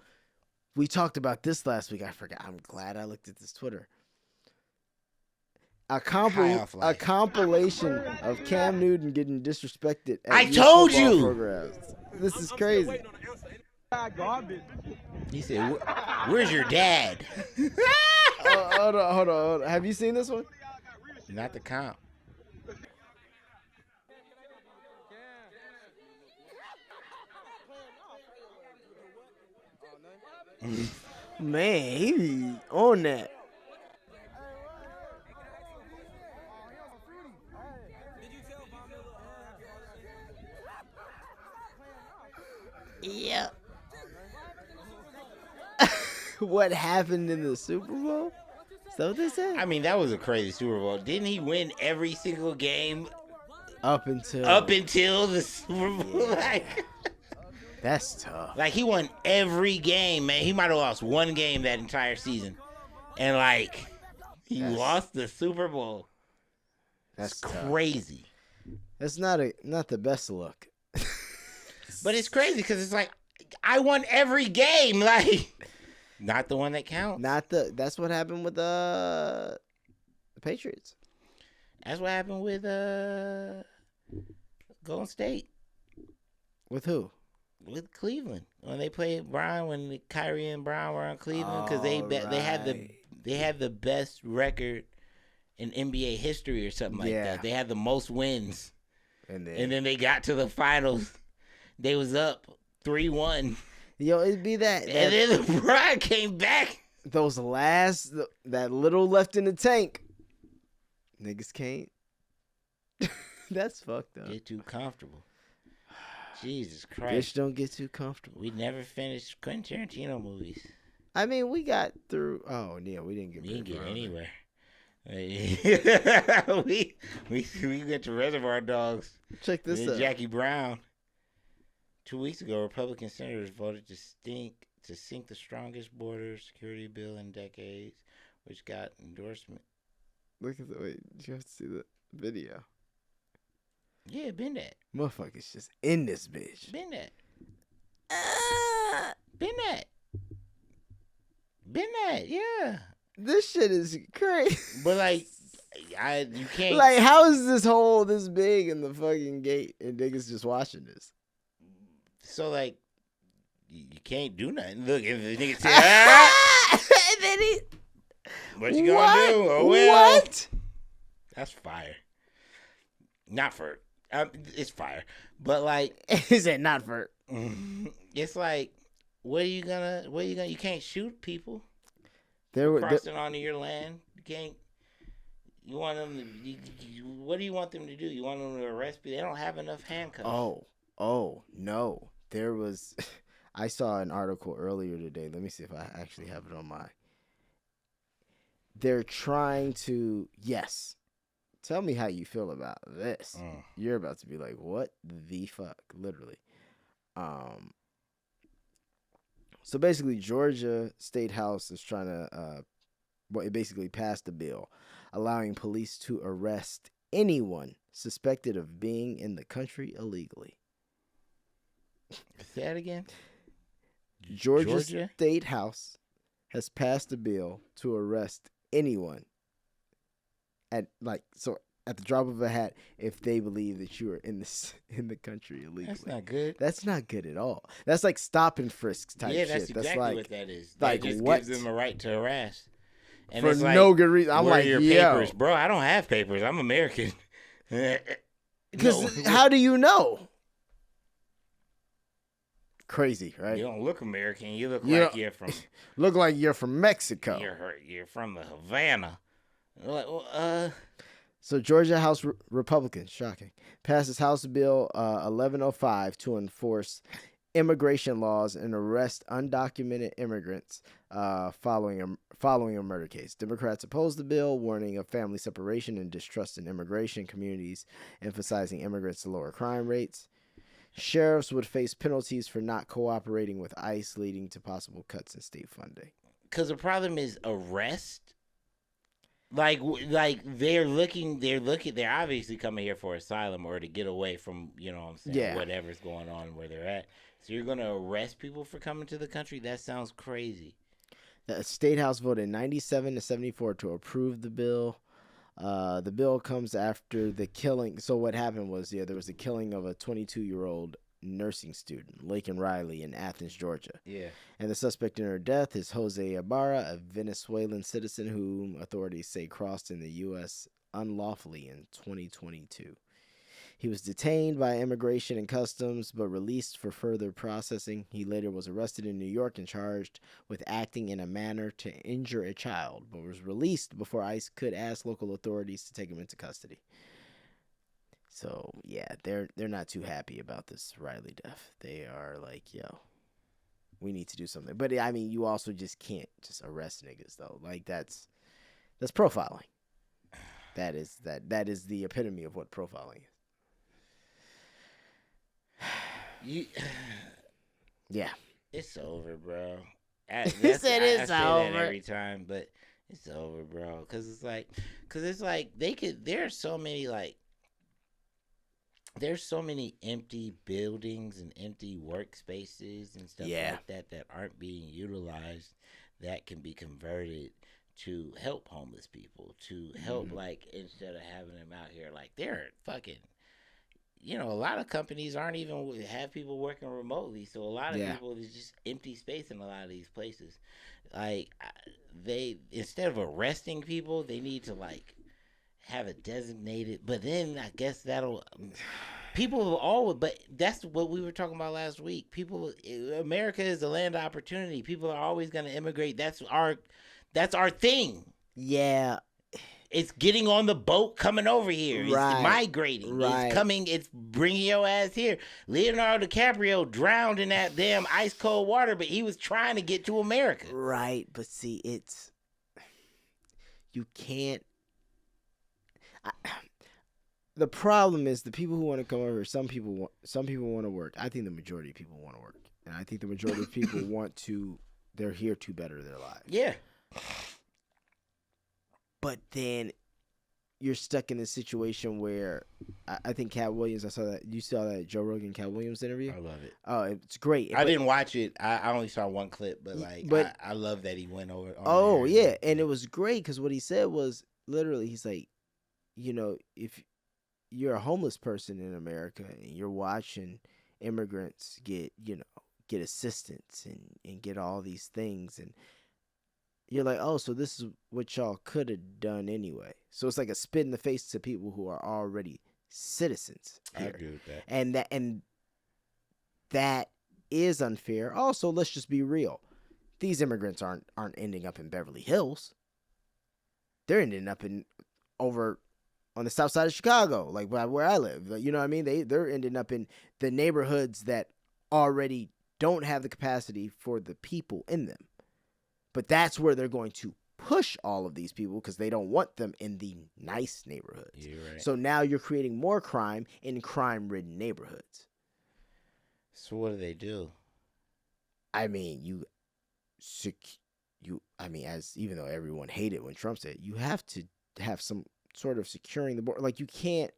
E: we talked about this last week. I forgot. I'm glad I looked at this Twitter. A compilation of Cam Newton getting disrespected at
D: I told
E: football
D: you.
E: programs. This is crazy.
D: He said, "Where's your dad?"
E: Hold on. Have you seen this one?
D: Not the comp.
E: Man, he be on that. Yeah. What happened in the Super Bowl? Is that what they said?
D: I mean, that was a crazy Super Bowl. Didn't he win every single game
E: Up until
D: the Super Bowl?
E: Yeah.
D: Like,
E: that's tough.
D: like he won every game, man. He might have lost one game that entire season, and like he lost the Super Bowl.
E: That's
D: crazy.
E: That's not the best look.
D: But it's crazy because it's like I won every game, like not the one that counts.
E: That's what happened with the Patriots.
D: That's what happened with Golden State.
E: With who?
D: With Cleveland when they played Brown, when Kyrie and Brown were on Cleveland, because they had the best record in NBA history or something like that. They had the most wins, and then they got to the finals. They was up 3-1.
E: Yo, it'd be that.
D: And then LeBron came back.
E: That little left in the tank. Niggas can't. That's fucked up.
D: Get too comfortable. Jesus Christ.
E: Bitch, don't get too comfortable.
D: We never finished Quentin Tarantino movies.
E: I mean, we got through. Oh, yeah, we didn't get
D: anywhere. we get to Reservoir Dogs.
E: Check this out.
D: Jackie Brown. 2 weeks ago, Republican senators voted to sink the strongest border security bill in decades, which got endorsement.
E: Look at the wait. You have to see the video.
D: Yeah, been that.
E: Motherfuckers just in this bitch.
D: Been that. Been that. Been that. Yeah.
E: This shit is crazy.
D: But like, you can't.
E: Like, how is this hole this big in the fucking gate and niggas just watching this?
D: So like, you can't do nothing. Look, if the nigga say,
E: and then he.
D: What you gonna do? Oh well.
E: What?
D: That's fire. Not for. It's fire, but like.
E: He said not for.
D: It's like, what are you gonna? You can't shoot people.
E: There
D: Crossing onto your land. You can't. You want them to. What do you want them to do? You want them to arrest people? They don't have enough handcuffs.
E: Oh no. There was. I saw an article earlier today. Let me see if I actually have it on my. They're trying to. Yes. Tell me how you feel about this. You're about to be like, what the fuck? Literally. So basically, Georgia State House is trying to, it basically passed a bill allowing police to arrest anyone suspected of being in the country illegally.
D: Say that again?
E: Georgia State House has passed a bill to arrest anyone at the drop of a hat if they believe that you are in the country illegally.
D: That's not good.
E: That's not good at all. That's like stop and frisk type shit.
D: Yeah, that's exactly
E: like,
D: what that is.
E: Like
D: that just
E: what?
D: gives them a right to harass. And
E: for
D: it's like,
E: no good reason. I'm
D: where
E: like,
D: are your papers, bro? I don't have papers. I'm American.
E: Because how do you know? Crazy, right?
D: You don't look American. You look like you're from.
E: Look like you're from Mexico.
D: You're from the Havana.
E: So Georgia House Republicans, shocking, passes House Bill 1105 to enforce immigration laws and arrest undocumented immigrants following a murder case. Democrats opposed the bill, warning of family separation and distrust in immigration communities, emphasizing immigrants to lower crime rates. Sheriffs would face penalties for not cooperating with ICE, leading to possible cuts in state funding.
D: Because the problem is arrest. Like they're obviously coming here for asylum or to get away from, you know what I'm saying, whatever's going on where they're at. So you're going to arrest people for coming to the country? That sounds crazy.
E: The State House voted 97-74 to approve the bill. The bill comes after the killing. So what happened was, there was the killing of a 22-year-old nursing student, Laken Riley, in Athens, Georgia. Yeah. And the suspect in her death is Jose Ibarra, a Venezuelan citizen whom authorities say crossed in the U.S. unlawfully in 2022. He was detained by Immigration and Customs, but released for further processing. He later was arrested in New York and charged with acting in a manner to injure a child, but was released before ICE could ask local authorities to take him into custody. So, yeah, they're not too happy about this Riley death. They are like, yo, we need to do something. But, I mean, you also just can't just arrest niggas, though. Like, that's profiling. That is the epitome of what profiling is. Yeah,
D: it's over, bro.
E: He said it's
D: I say
E: over
D: that every time, but it's over, bro. Cause it's like there's so many empty buildings and empty workspaces and stuff like that aren't being utilized that can be converted to help homeless people, to help like instead of having them out here like they're fucking. You know, a lot of companies aren't even have people working remotely, so a lot of people, there's just empty space in a lot of these places. Like, they, instead of arresting people, they need to, like, have a designated, but then I guess people will always, but that's what we were talking about last week. America is a land of opportunity. People are always going to immigrate. That's our thing.
E: Yeah.
D: It's getting on the boat, coming over here. It's migrating. It's coming. It's bringing your ass here. Leonardo DiCaprio drowned in that damn ice cold water, but he was trying to get to America. Right,
E: but see, you can't. The problem is the people who want to come over. Some people want to work. I think the majority of people want to work. And I think the majority of people they're here to better their lives.
D: Yeah.
E: But then you're stuck in a situation where I think Cat Williams, you saw that Joe Rogan Cat Williams interview?
D: I love it.
E: Oh, it's great.
D: I didn't watch it. I only saw one clip, but I love that he went over.
E: Oh, yeah. And it was great because what he said was literally, he's like, if you're a homeless person in America and you're watching immigrants get assistance and get all these things, and you're like, oh, so this is what y'all could have done anyway. So it's like a spit in the face to people who are already citizens here.
D: I agree with that.
E: And that is unfair. Also, let's just be real. These immigrants aren't ending up in Beverly Hills. They're ending up over on the south side of Chicago, like where I live. You know what I mean? They're ending up in the neighborhoods that already don't have the capacity for the people in them. But that's where they're going to push all of these people because they don't want them in the nice neighborhoods.
D: You're right.
E: So now you're creating more crime in crime-ridden neighborhoods.
D: So what do they do?
E: I mean, even though everyone hated when Trump said it, you have to have some sort of securing the border. Like, you can't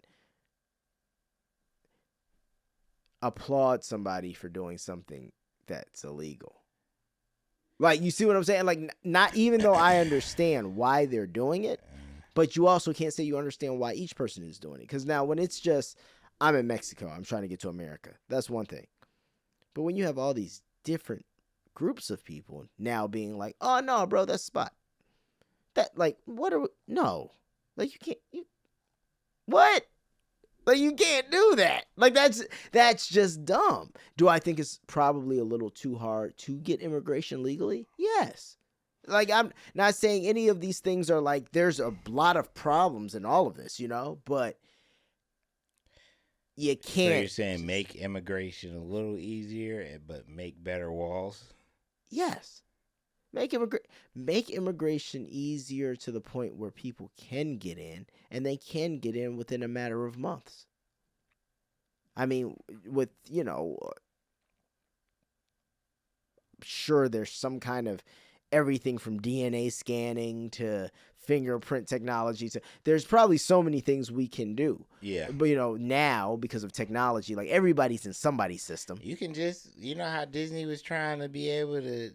E: applaud somebody for doing something that's illegal. Like, you see what I'm saying? Like, not even though I understand why they're doing it, but you also can't say you understand why each person is doing it. Because now when it's just, I'm in Mexico, I'm trying to get to America, that's one thing. But when you have all these different groups of people now being like, oh, no, bro, that's spot. That, like, no. Like, what? Like, you can't do that. Like, that's just dumb. Do I think it's probably a little too hard to get immigration legally? Yes. Like, I'm not saying any of these things are like, there's a lot of problems in all of this, but you can't.
D: So you're saying make immigration a little easier, but make better walls?
E: Yes. Make immigration easier to the point where people can get in, and they can get in within a matter of months. I mean, with, sure, there's some kind of everything from DNA scanning to fingerprint technology. There's probably so many things we can do.
D: Yeah.
E: But, now, because of technology, like, everybody's in somebody's system.
D: You can just, how Disney was trying to be able to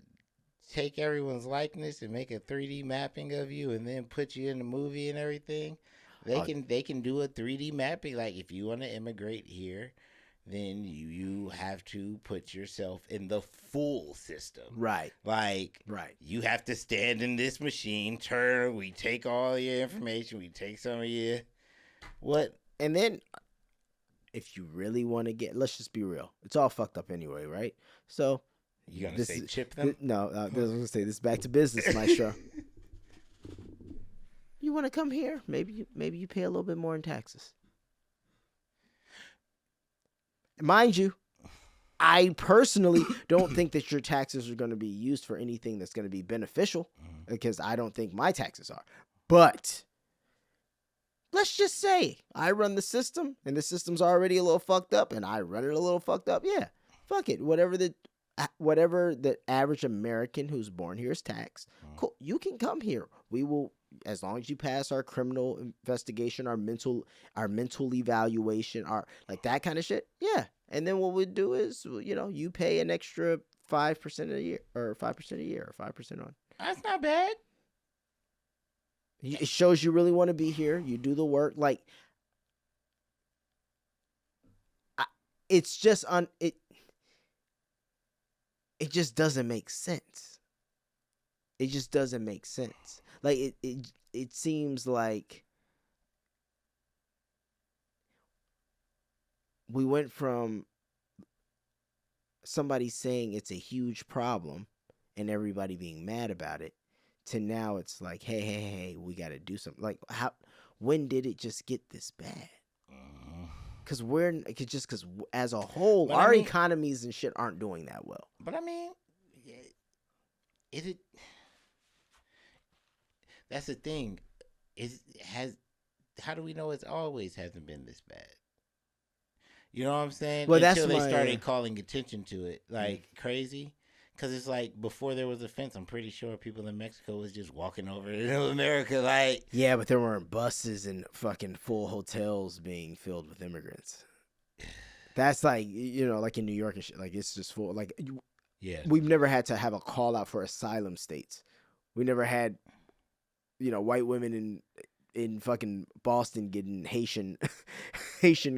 D: take everyone's likeness and make a 3D mapping of you and then put you in the movie and everything. They can do a 3D mapping. Like, if you want to immigrate here, then you have to put yourself in the full system.
E: Right.
D: Like,
E: right.
D: You have to stand in this machine, we take all your information, we take some of your what?
E: And then if you really want to let's just be real. It's all fucked up anyway, right? So
D: you gonna say chip them?
E: No, I was gonna say this back to business, Maestro. You want to come here? Maybe you pay a little bit more in taxes. Mind you, I personally don't think that your taxes are going to be used for anything that's going to be beneficial, because I don't think my taxes are. But let's just say I run the system and the system's already a little fucked up and I run it a little fucked up. Yeah, fuck it. Whatever the average American who's born here is taxed. Cool. You can come here. We will, as long as you pass our criminal investigation, our mental evaluation, our like that kind of shit. Yeah. And then what we do is, you pay an extra 5% a year, or 5% a year, or 5% on.
D: That's not bad.
E: It shows you really want to be here. You do the work. Like, it's just it just doesn't make sense. It just doesn't make sense. Like, it seems like we went from somebody saying it's a huge problem and everybody being mad about it to now it's like, hey, we got to do something. Like, when did it just get this bad? Because as a whole, our economies and shit aren't doing that well.
D: But I mean, that's the thing. How do we know it always hasn't been this bad? You know what I'm saying?
E: Well, that's
D: Until they
E: my,
D: started calling attention to it, like crazy. Because it's like before there was a fence, I'm pretty sure people in Mexico was just walking over to America. Like,
E: yeah, but there weren't buses and fucking full hotels being filled with immigrants. That's like, you know, like in New York and shit. Like, it's just full. Like,
D: yeah,
E: we've never had to have a call out for asylum states. We never had, you know, white women in fucking Boston getting Haitian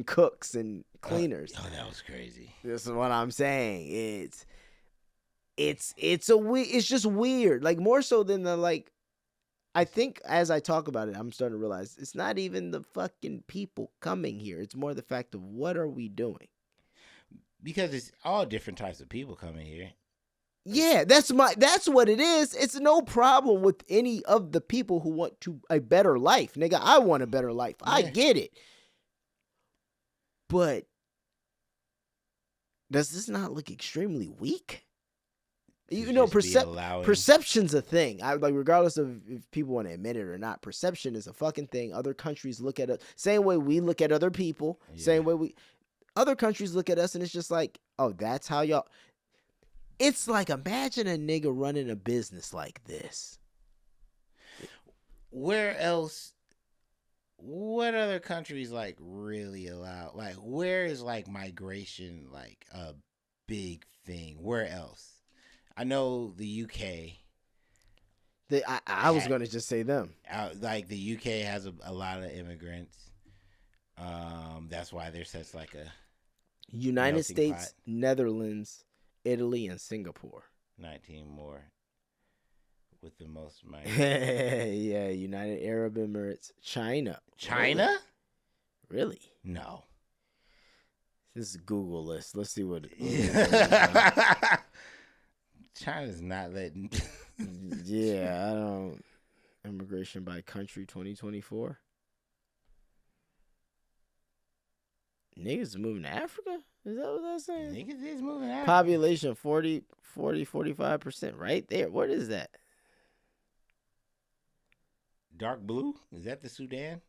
E: cooks and cleaners.
D: Oh, that was crazy.
E: This is what I'm saying. It's just weird. Like, more so than the, like, I think as I talk about it, I'm starting to realize it's not even the fucking people coming here. It's more the fact of what are we doing?
D: Because it's all different types of people coming here.
E: Yeah, that's what it is. It's no problem with any of the people who want a better life. Nigga, I want a better life. I get it. But does this not look extremely weak? You know, perception's a thing. Regardless of if people want to admit it or not, perception is a fucking thing. Other countries look at it same way we look at other people. Yeah. Same way other countries look at us, and it's just like, oh, that's how y'all. It's like, imagine a nigga running a business like this.
D: Where else? What other countries like really allow? Like, where is like migration like a big thing? Where else? I know the UK.
E: I was going to just say them.
D: Like, the UK has a lot of immigrants. That's why there's such like a
E: United States, pot. Netherlands, Italy, and Singapore.
D: 19 more with the most money.
E: Yeah, United Arab Emirates, China.
D: China?
E: Really?
D: No.
E: This is Google list. Let's see what.
D: China's not letting.
E: Yeah, I don't. Immigration by country 2024. Niggas moving to Africa? Is that what that's saying?
D: Niggas is moving to Africa.
E: Population 45%. Right there. What is that?
D: Dark blue? Is that the Sudan?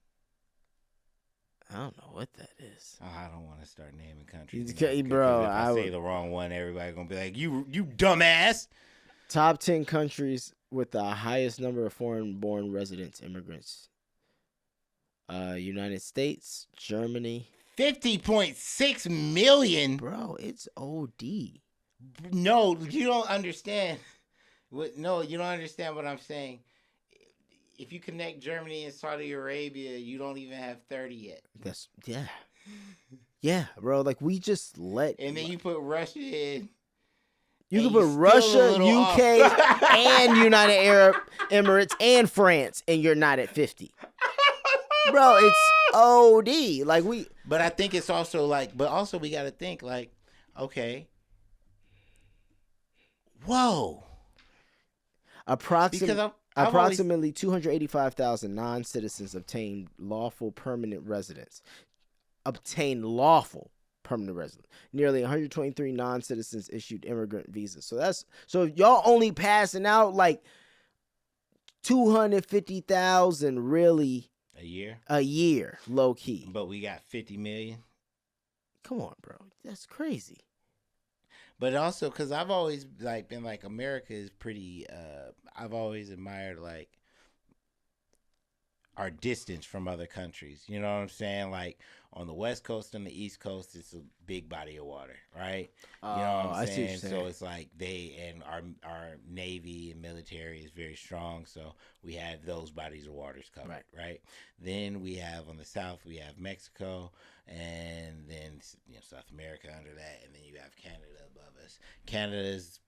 E: I don't know what that is.
D: Oh, I don't want to start naming countries.
E: Bro,
D: if I say the wrong one, everybody's going to be like, you dumbass.
E: Top 10 countries with the highest number of foreign-born residents, immigrants. United States, Germany.
D: 50.6 million.
E: Bro, it's OD.
D: No, you don't understand. No, you don't understand what I'm saying. If you connect Germany and Saudi Arabia, you don't even have 30 yet.
E: Yeah, bro. Like, we just let.
D: And then you put Russia in.
E: You can put Russia, UK, and United Arab Emirates and France, and you're not at 50. Bro, it's OD. Like, we.
D: But I think it's also like, but also we got to think like, okay. Whoa.
E: Approximately 285,000 non-citizens obtained lawful permanent residence. Nearly 123 non-citizens issued immigrant visas. So if y'all only passing out like 250,000 really a year, low key.
D: But we got 50 million.
E: Come on, bro. That's crazy.
D: But also, because I've always like been like, America is pretty. I've always admired like our distance from other countries. You know what I'm saying? Like on the West Coast and the East Coast, it's a big body of water, right? You know what I'm saying? So it's like our Navy and military is very strong. So we have those bodies of waters covered, right? Then we have on the South, we have Mexico, and then South America under that, and then you have Canada above us. Canada's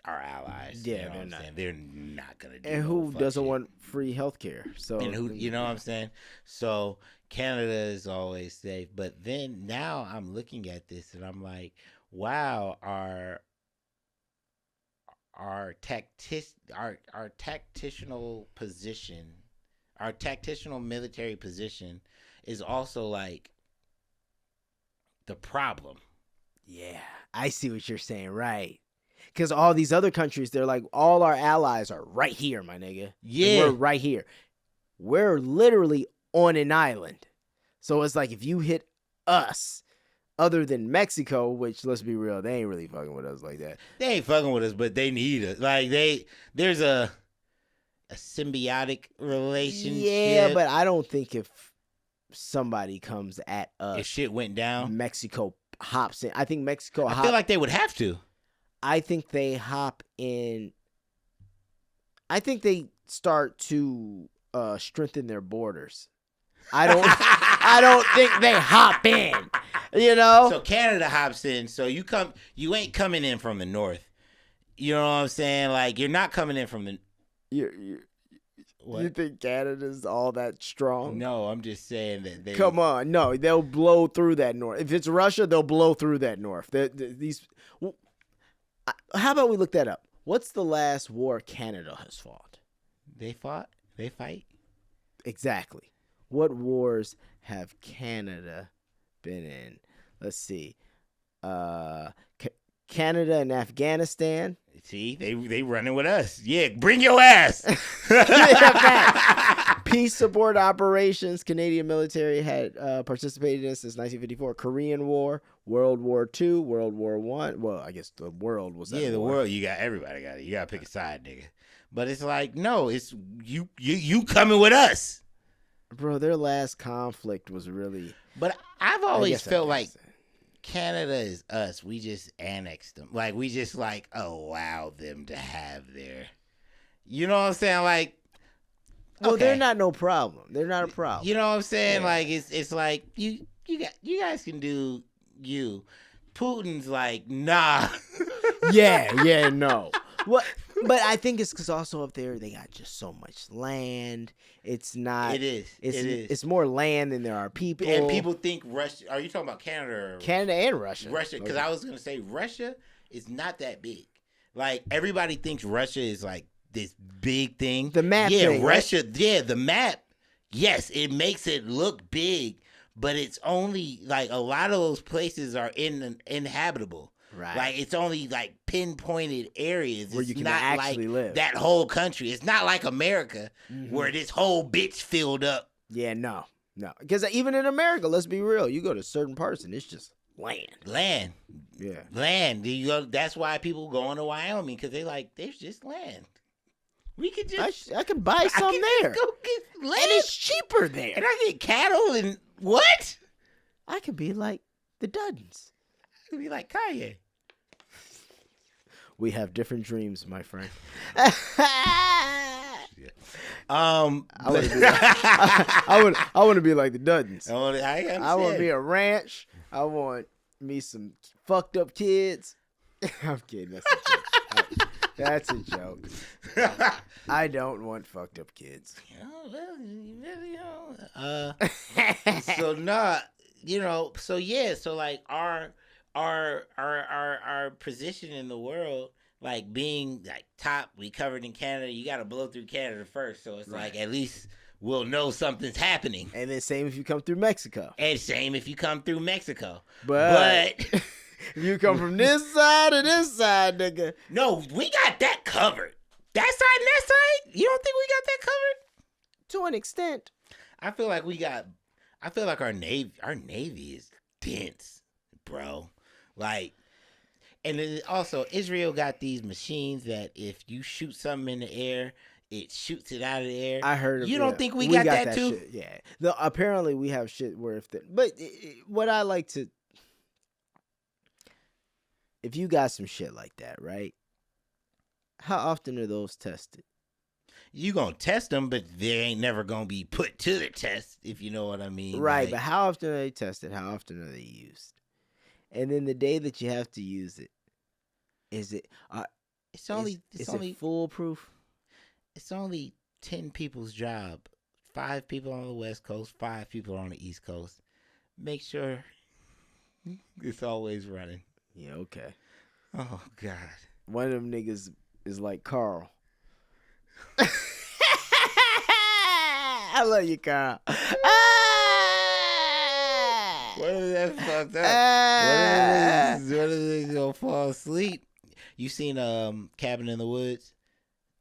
D: our allies.
E: Yeah,
D: you know what I'm saying? They're not gonna do.
E: And who doesn't want free healthcare? So,
D: and who, you know what I'm saying? So Canada is always safe. But then now I'm looking at this and I'm like, wow, our tactical position, our tactical military position is also like the problem.
E: Yeah, I see what you're saying, right? Because all these other countries, they're like, all our allies are right here, my nigga.
D: Yeah.
E: We're right here. We're literally on an island. So it's like, if you hit us, other than Mexico, which let's be real, they ain't really fucking with us like that.
D: They ain't fucking with us, but they need us. Like there's a symbiotic relationship.
E: Yeah, but I don't think if somebody comes at us,
D: if shit went down,
E: Mexico hops in. I think Mexico.
D: I feel like they would have to.
E: I think they hop in. I think they start to strengthen their borders. I don't think they hop in. You know.
D: So Canada hops in. So you ain't coming in from the north. You know what I'm saying? Like you're not coming in from the.
E: You think Canada's all that strong?
D: No, I'm just saying that they.
E: Come on, no, they'll blow through that north. If it's Russia, they'll blow through that north. How about we look that up? What's the last war Canada has fought?
D: They fought. They fight.
E: Exactly. What wars have Canada been in? Let's see. Canada and Afghanistan.
D: See, they running with us. Yeah, bring your ass.
E: Peace support operations. Canadian military had participated in since 1954. Korean War, World War II, World War I. Well, I guess the world was that.
D: Yeah, the
E: war.
D: world. You got everybody got it. You got to pick a side, nigga. But it's like, no, it's you coming with us.
E: Bro, their last conflict was really.
D: But I've always felt like Canada is us. We just annexed them. Like, we just, like, allow them to have their. You know what I'm saying? Like.
E: Well,
D: okay.
E: they're not no problem. They're not a problem.
D: You know what I'm saying?
E: Yeah.
D: Like, it's like, you guys can do you. Putin's like, nah.
E: Yeah, no. What? But I think it's because also up there they got just so much land. It's not.
D: It is.
E: It's more land than there are people.
D: And people think Russia. Are you talking about Canada?
E: Canada and Russia.
D: Russia, because I was gonna say Russia is not that big. Like everybody thinks Russia is like this big thing.
E: The map.
D: Yeah,
E: thing,
D: Russia.
E: Right?
D: Yeah, the map. Yes, it makes it look big, but it's only like a lot of those places are inhabitable.
E: Right.
D: Like it's only like pinpointed areas.
E: Where
D: it's
E: you can
D: not
E: actually
D: like
E: live.
D: That whole country. It's not like America where this whole bitch filled up.
E: Yeah, no. Because even in America, let's be real, you go to certain parts and it's just land. Yeah.
D: Land. You go, that's why people go into Wyoming because they like there's just land. We could just.
E: I could buy some there.
D: Go get land.
E: And it's cheaper there.
D: And I get cattle and what?
E: I could be like the Duddens.
D: I could be like Kanye.
E: We have different dreams, my friend.
D: I
E: want to be like the Duddens.
D: I
E: want to be a ranch. I want me some fucked up kids. I'm kidding. That's a joke. I don't want fucked up kids.
D: Oh, well, you really don't. So not, so yeah, so like our position in the world, like being like top, we covered in Canada, you got to blow through Canada first. So it's like, at least we'll know something's happening.
E: And then same if you come through Mexico.
D: And same if you come through Mexico.
E: But if you come from this side or this side, nigga.
D: No, we got that covered. That side and that side? You don't think we got that covered?
E: To an extent.
D: I feel like our Navy is dense, bro. Like, and then also Israel got these machines that if you shoot something in the air, it shoots it out of the air.
E: I heard.
D: You don't think we got that too?
E: Shit. Yeah. No, apparently we have shit where what I like to. If you got some shit like that, right? How often are those tested?
D: You gonna test them, but they ain't never gonna be put to the test, if you know what I mean.
E: Right,
D: like,
E: but how often are they tested? How often are they used? And then the day that you have to use it, is it? It's only foolproof.
D: It's only 10 people's job. 5 people on the West Coast, 5 people on the East Coast. Make sure it's always running.
E: Yeah, okay.
D: Oh God.
E: One of them niggas is like Carl. I love you, Carl.
D: What is that fucked up? What is they gonna fall asleep? You seen Cabin in the Woods?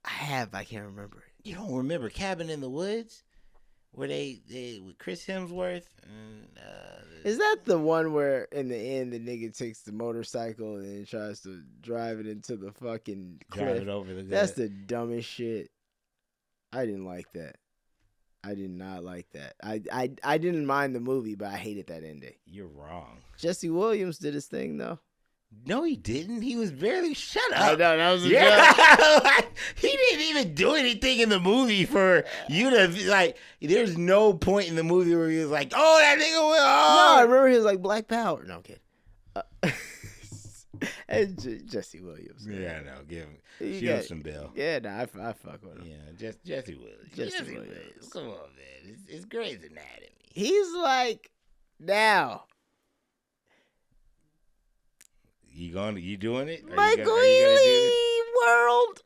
E: I have. I can't remember it.
D: You don't remember Cabin in the Woods? where they with Chris Hemsworth. And,
E: Is that the one where in the end the nigga takes the motorcycle and then tries to drive it into the fucking cliff?
D: drive it over the.
E: That's the dumbest shit. I didn't like that. I did not like that. I didn't mind the movie, but I hated that ending.
D: You're wrong.
E: Jesse Williams did his thing though.
D: No, he didn't. He was barely shut
E: I
D: up.
E: know that was a joke.
D: Yeah, he didn't even do anything in the movie for you to like. There's no point in the movie where he was like, "Oh, that nigga went
E: No, I
D: hard."
E: remember he was like Black Power. No, I'm kidding. And Jesse Williams.
D: Yeah, no, give him
E: You
D: shoot
E: got-
D: him some bill.
E: Yeah, I fuck with him.
D: Yeah, Jesse Williams.
E: Jesse Williams.
D: Come on, man. It's Grey's Anatomy.
E: He's like now
D: You doing it? Are
E: Michael
D: you gonna do it?
E: Ealy world.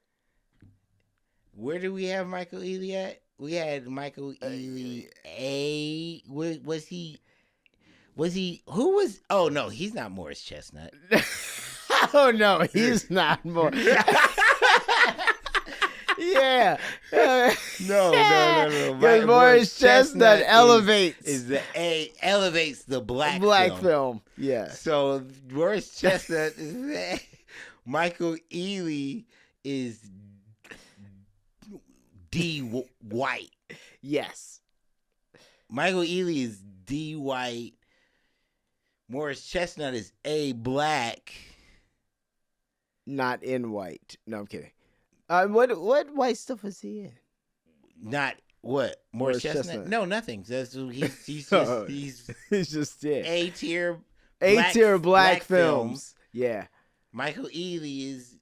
D: Where do we have Michael Ealy at? We had Michael Ealy A. Was he? Who was? Oh no, he's not Morris Chestnut.
E: Oh no, he's not more. Yeah.
D: No.
E: Because Morris Chestnut elevates
D: Is the elevates the black
E: film. Yeah.
D: So Morris Chestnut is the Michael Ealy is D white.
E: Yes.
D: Michael Ealy is D white. Morris Chestnut is A black.
E: Not in white. No, I'm kidding. What white stuff was he in?
D: Not what? Morris Chestnut? No, nothing. That's he's just he's
E: It's just
D: A tier
E: black films. Yeah.
D: Michael Ealy is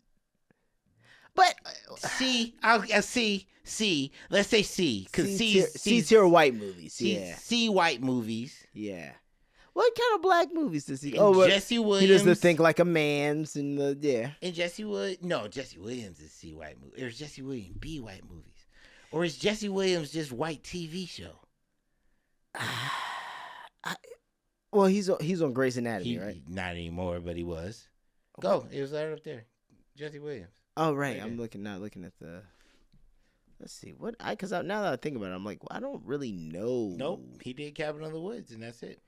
E: But
D: C. I'll C. Let's say C because
E: C tier white movies. Yeah.
D: C white movies.
E: Yeah. What kind of black movies does he?
D: And Jesse Williams.
E: He doesn't think like a man's in the
D: And Jesse Williams is C white movie. Or is Jesse Williams B white movies? Or is Jesse Williams just white TV show?
E: Well, he's on Grey's Anatomy, right?
D: Not anymore, but he was. Go. It was right up there. Jesse Williams.
E: Oh, right.
D: Right
E: I'm looking at the. Let's see what because now that I think about it, I'm like, well, I don't really know.
D: Nope. He did Cabin in the Woods, and that's it.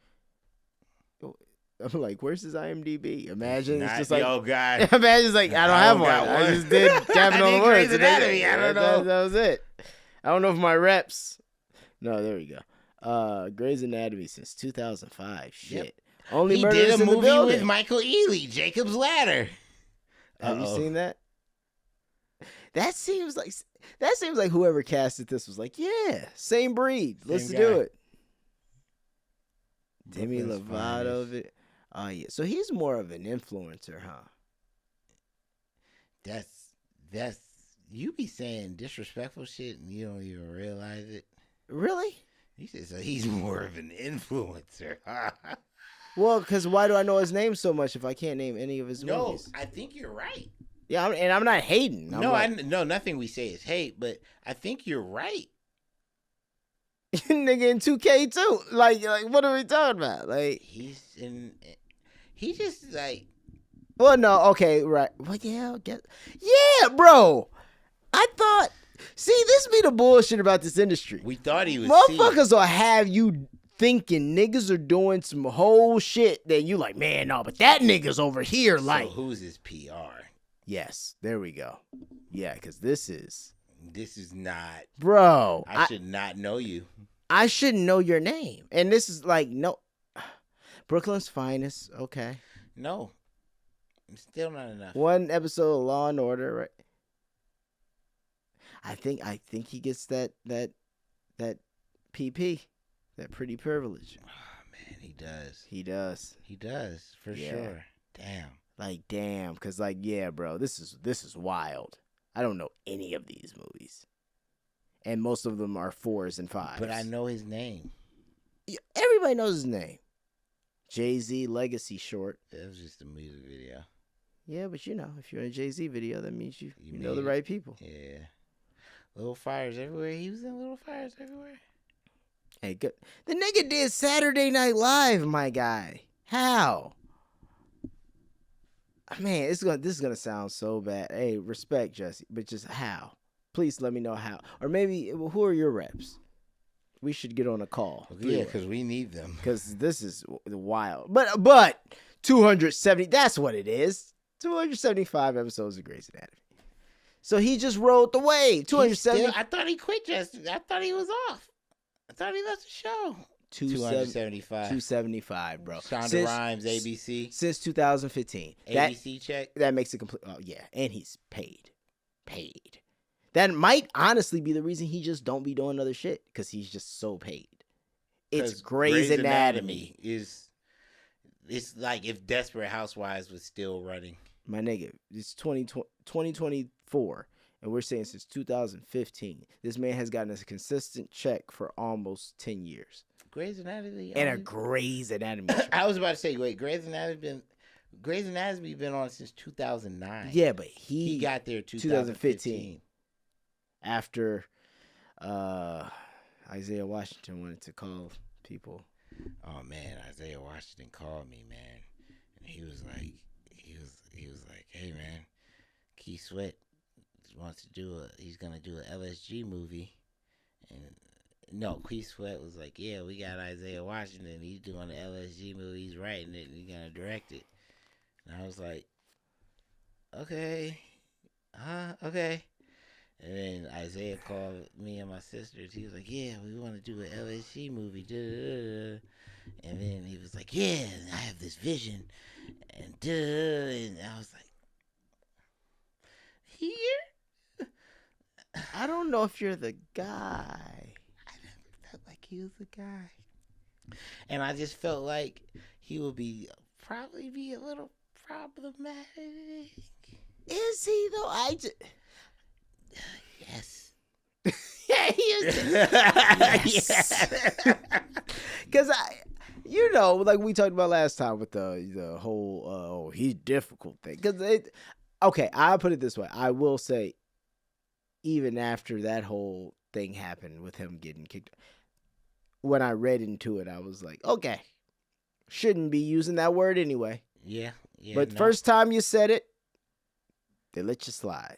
E: I'm like, where's his IMDb? Imagine it's
D: Not,
E: just like,
D: oh God.
E: imagine it's like, I don't have one. I just did Cabin
D: I
E: on
D: did
E: the Woods.
D: Grey's Anatomy. I don't know.
E: That was it. I don't know if my reps. No, there we go. Grey's Anatomy since 2005. Shit.
D: Yep.
E: Only
D: He
E: Murders
D: did a
E: in the
D: movie
E: Building.
D: with Michael Ealy, Jacob's Ladder.
E: Have you seen that? That seems like whoever casted this was like, yeah, same breed. Let's
D: Same
E: do
D: guy.
E: it. Demi Lovato. Oh yeah, so he's more of an influencer, huh?
D: That's you be saying disrespectful shit and you don't even realize it.
E: Really?
D: He said so. He's more of an influencer.
E: Well, because why do I know his name so much if I can't name any of his
D: No,
E: movies?
D: I think you're right.
E: Yeah, and I'm not hating.
D: No, nothing we say is hate, but I think you're right.
E: Nigga in 2K too. Like, what are we talking about? Like,
D: He just like
E: well, no, okay, right. Well, yeah, yeah, bro. I thought. See, this be the bullshit about this industry.
D: we thought he was.
E: Motherfuckers will have you thinking niggas are doing some whole shit that you like, man, no, but that nigga's over here.
D: So
E: Like,
D: who's his PR?
E: yes, there we go. Yeah, because this is,
D: not.
E: bro.
D: I should not know you.
E: I shouldn't know your name, and this is like no, Brooklyn's Finest. Okay,
D: No, still not enough.
E: one episode of Law and Order. Right. I think he gets that PP, that pretty privilege.
D: Oh man, he does.
E: He does.
D: For
E: Yeah.
D: sure. Damn.
E: Like, damn, because, like, yeah, bro, this is wild. I don't know any of these movies. And most of them are 4s and 5s.
D: But I know his name.
E: Yeah, everybody knows his name. Jay-Z Legacy short.
D: That was just a music video.
E: Yeah, but you know, if you're in a Jay-Z video, that means you
D: You
E: know the
D: made it.
E: right people.
D: Yeah. Little Fires Everywhere. He was in Little Fires Everywhere.
E: Hey, good. The nigga did Saturday Night Live, my guy. How? Man, this is gonna sound so bad. Hey, respect, Jesse, but just how? Please let me know how. Or maybe, who are your reps? We should get on a call.
D: Yeah, because we need them.
E: Because this is wild. But 270. That's what it is. 275 episodes of Grey's Anatomy. So he just rode the wave. 270.
D: I thought he quit I thought he was off. I thought he left the show. 275.
E: 275, bro.
D: Shonda Rhimes, ABC.
E: Since 2015.
D: ABC check.
E: That makes it complete. Oh, yeah. And he's paid. That might honestly be the reason he just don't be doing other shit. Because he's just so paid. It's Grey's Anatomy.
D: It's like if Desperate Housewives was still running.
E: My nigga, it's 2024, and we're saying since 2015, this man has gotten a consistent check for almost 10 years.
D: Grey's Anatomy?
E: And a Grey's Anatomy show.
D: I was about to say, wait, Grey's Anatomy been on since 2009.
E: Yeah, but he
D: got there 2015.
E: After Isaiah Washington wanted to call people.
D: Oh man, Isaiah Washington called me, man, and he was like, hey man, Keith Sweat wants to he's gonna do an LSG movie, and no, Keith Sweat was like, yeah, we got Isaiah Washington, he's doing the LSG movie, he's writing it, and he's gonna direct it, and I was like, okay. And then Isaiah called me and my sisters. He was like, yeah, we want to do an LSG movie. And then he was like, yeah, I have this vision. And I was like, here?
E: I don't know if you're the guy.
D: I never felt like he was the guy. And I just felt like he would probably be a little problematic.
E: Is he, though?
D: Yes.
E: Yeah, he is. Yes. Because like we talked about last time with the whole he's difficult thing. Okay, I'll put it this way. I will say, even after that whole thing happened with him getting kicked, when I read into it, I was like, okay, shouldn't be using that word anyway.
D: Yeah.
E: But first time you said it, they let you slide.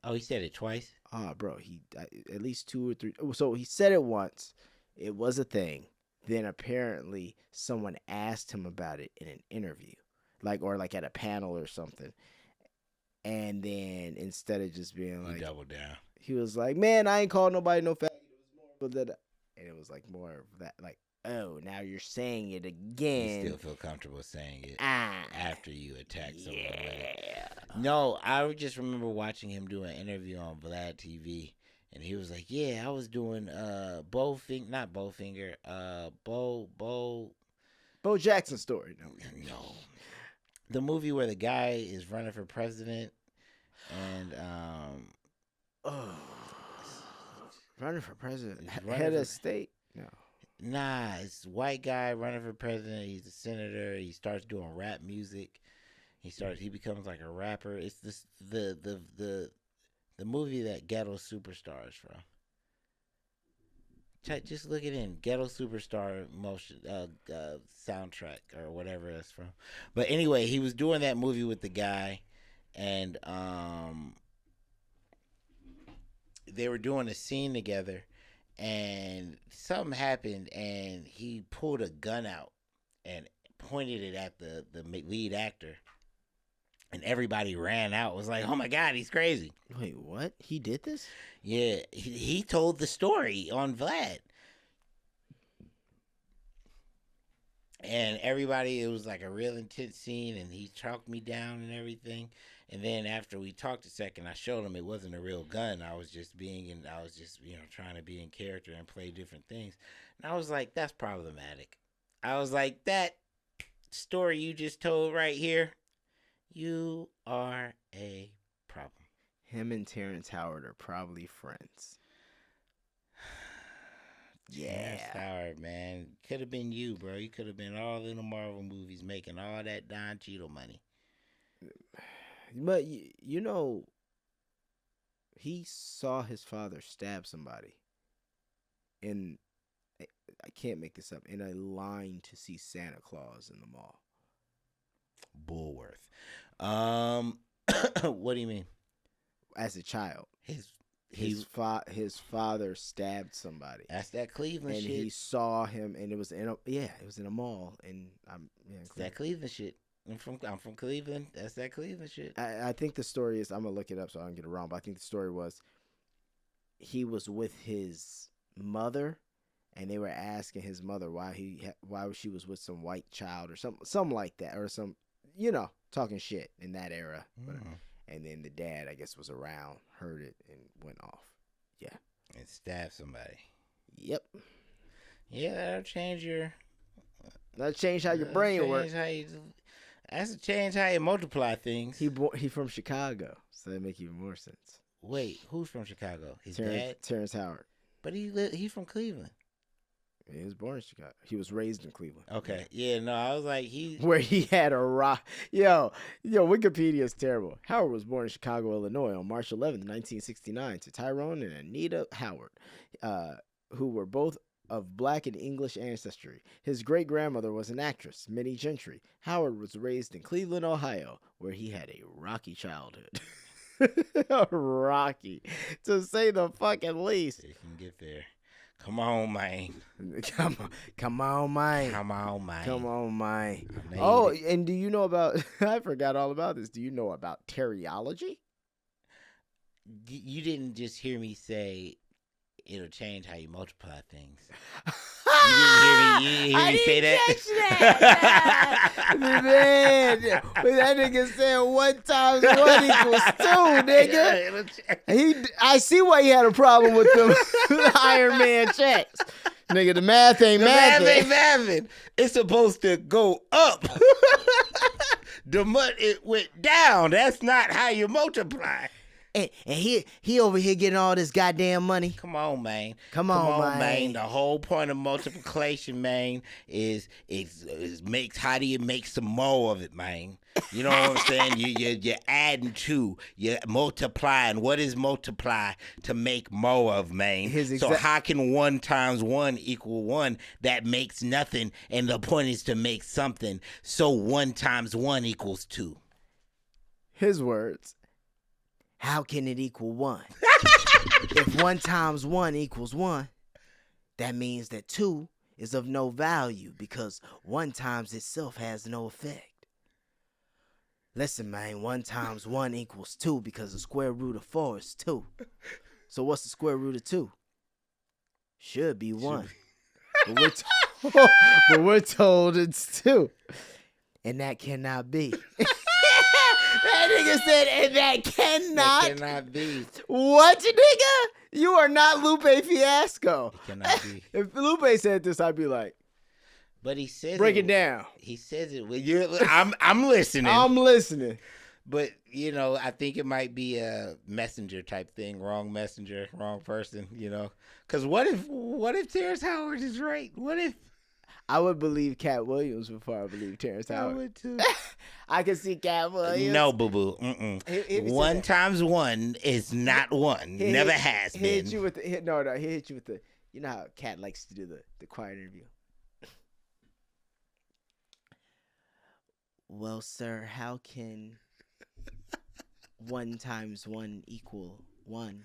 D: Oh, he said it twice?
E: Oh, bro, he at least 2 or 3. So he said it once. It was a thing. Then apparently someone asked him about it in an interview, or at a panel or something. And then instead of just being like,
D: he doubled down.
E: He was like, "Man, I ain't called nobody no faggot." It was more of that, and it was like more of that, like, "Oh, now you're saying it again."
D: You still feel comfortable saying it after you attack someone. Yeah. No, I just remember watching him do an interview on Vlad TV, and he was like, "Yeah, I was doing Bo
E: Jackson story."
D: No, the movie where the guy is running for president, and
E: running for president, head of state. No.
D: Nah, it's a white guy running for president. He's a senator. He starts doing rap music. He becomes like a rapper. It's the movie that Ghetto Superstar is from. Just look it in. Ghetto Superstar motion soundtrack or whatever it's from. But anyway, he was doing that movie with the guy, and they were doing a scene together. And something happened, and he pulled a gun out and pointed it at the lead actor. And everybody ran out. It was like, oh, my God, he's crazy.
E: Wait, what? He did this?
D: Yeah, he told the story on Vlad. And everybody, it was like a real intense scene, and he talked me down and everything. And then after we talked a second, I showed him it wasn't a real gun. I was just trying to be in character and play different things. And I was like, that's problematic. I was like, that story you just told right here, you are a problem.
E: Him and Terrence Howard are probably friends.
D: Yeah. Terrence Howard, man. Could have been you, bro. You could have been all in the Marvel movies making all that Don Cheadle money.
E: But, he saw his father stab somebody in, I can't make this up, in a line to see Santa Claus in the mall.
D: Bullworth. What do you mean?
E: As a child. his father stabbed somebody.
D: That's that Cleveland
E: and
D: shit.
E: he saw him, and it was in a mall, and
D: It's that Cleveland shit. I'm from Cleveland. That's that Cleveland shit.
E: I think the story is, I'm gonna look it up so I don't get it wrong, but I think the story was he was with his mother, and they were asking his mother why she was with some white child or something like that, or some, talking shit in that era. And then the dad, I guess, was around, heard it, and went off. Yeah.
D: And stabbed somebody.
E: Yep.
D: Yeah, that'll change your.
E: That'll change how your brain works.
D: That's to change how you multiply things.
E: He from Chicago, so that make even more sense.
D: Wait, who's from Chicago? His dad?
E: Terrence Howard.
D: But he's from Cleveland.
E: He was born in Chicago. He was raised in Cleveland.
D: Okay. Yeah, no, I was like,
E: where he had a rock. Yo, Wikipedia is terrible. Howard was born in Chicago, Illinois on March 11th, 1969 to Tyrone and Anita Howard, who were both of black and English ancestry. His great-grandmother was an actress, Minnie Gentry. Howard was raised in Cleveland, Ohio, where he had a rocky childhood. Rocky, to say the fucking least.
D: You can get there. Come on, man.
E: Come on, man.
D: Come on, man.
E: Come on, man. Oh, and do you know about, I forgot all about this. Do you know about teriology?
D: You didn't just hear me say it'll change how you multiply things. You didn't hear me say that?
E: Man, that nigga said 1 times 1 equals 2, nigga. I see why he had a problem with them Iron Man checks. Nigga, the math ain't mathing.
D: It's supposed to go up. It went down. That's not how you multiply.
E: And he over here getting all this goddamn money.
D: Come on, man.
E: Come on, man.
D: The whole point of multiplication, man, is how do you make some more of it, man? You know what I'm saying? You're adding to, you're multiplying. What is multiply to make more of, man? So how can 1 times 1 equal 1? That makes nothing, and the point is to make something. So 1 times 1 equals 2.
E: His words. How can it equal 1? If 1 times 1 equals 1, that means that 2 is of no value because 1 times itself has no effect. Listen, man, 1 times 1 equals 2 because the square root of 4 is 2. So what's the square root of 2? Should be 1. But we're told it's 2. And that cannot be. That nigga said, and that cannot
D: be.
E: What, nigga? You are not Lupe Fiasco.
D: It cannot be.
E: If Lupe said this, I'd be like,
D: but he says
E: break it down.
D: He says it. I'm listening.
E: I'm listening.
D: But, I think it might be a messenger type thing. Wrong messenger, wrong person, Because what if Terrence Howard is right? What if?
E: I would believe Cat Williams before I believe Terrence Howard.
D: I would too.
E: I can see Cat Williams.
D: No, boo-boo. 1 times 1 is not 1. Never has been.
E: He hit you with the, no. He hit you with the, you know how Cat likes to do the quiet interview. Well, sir, how can 1 times 1 equal 1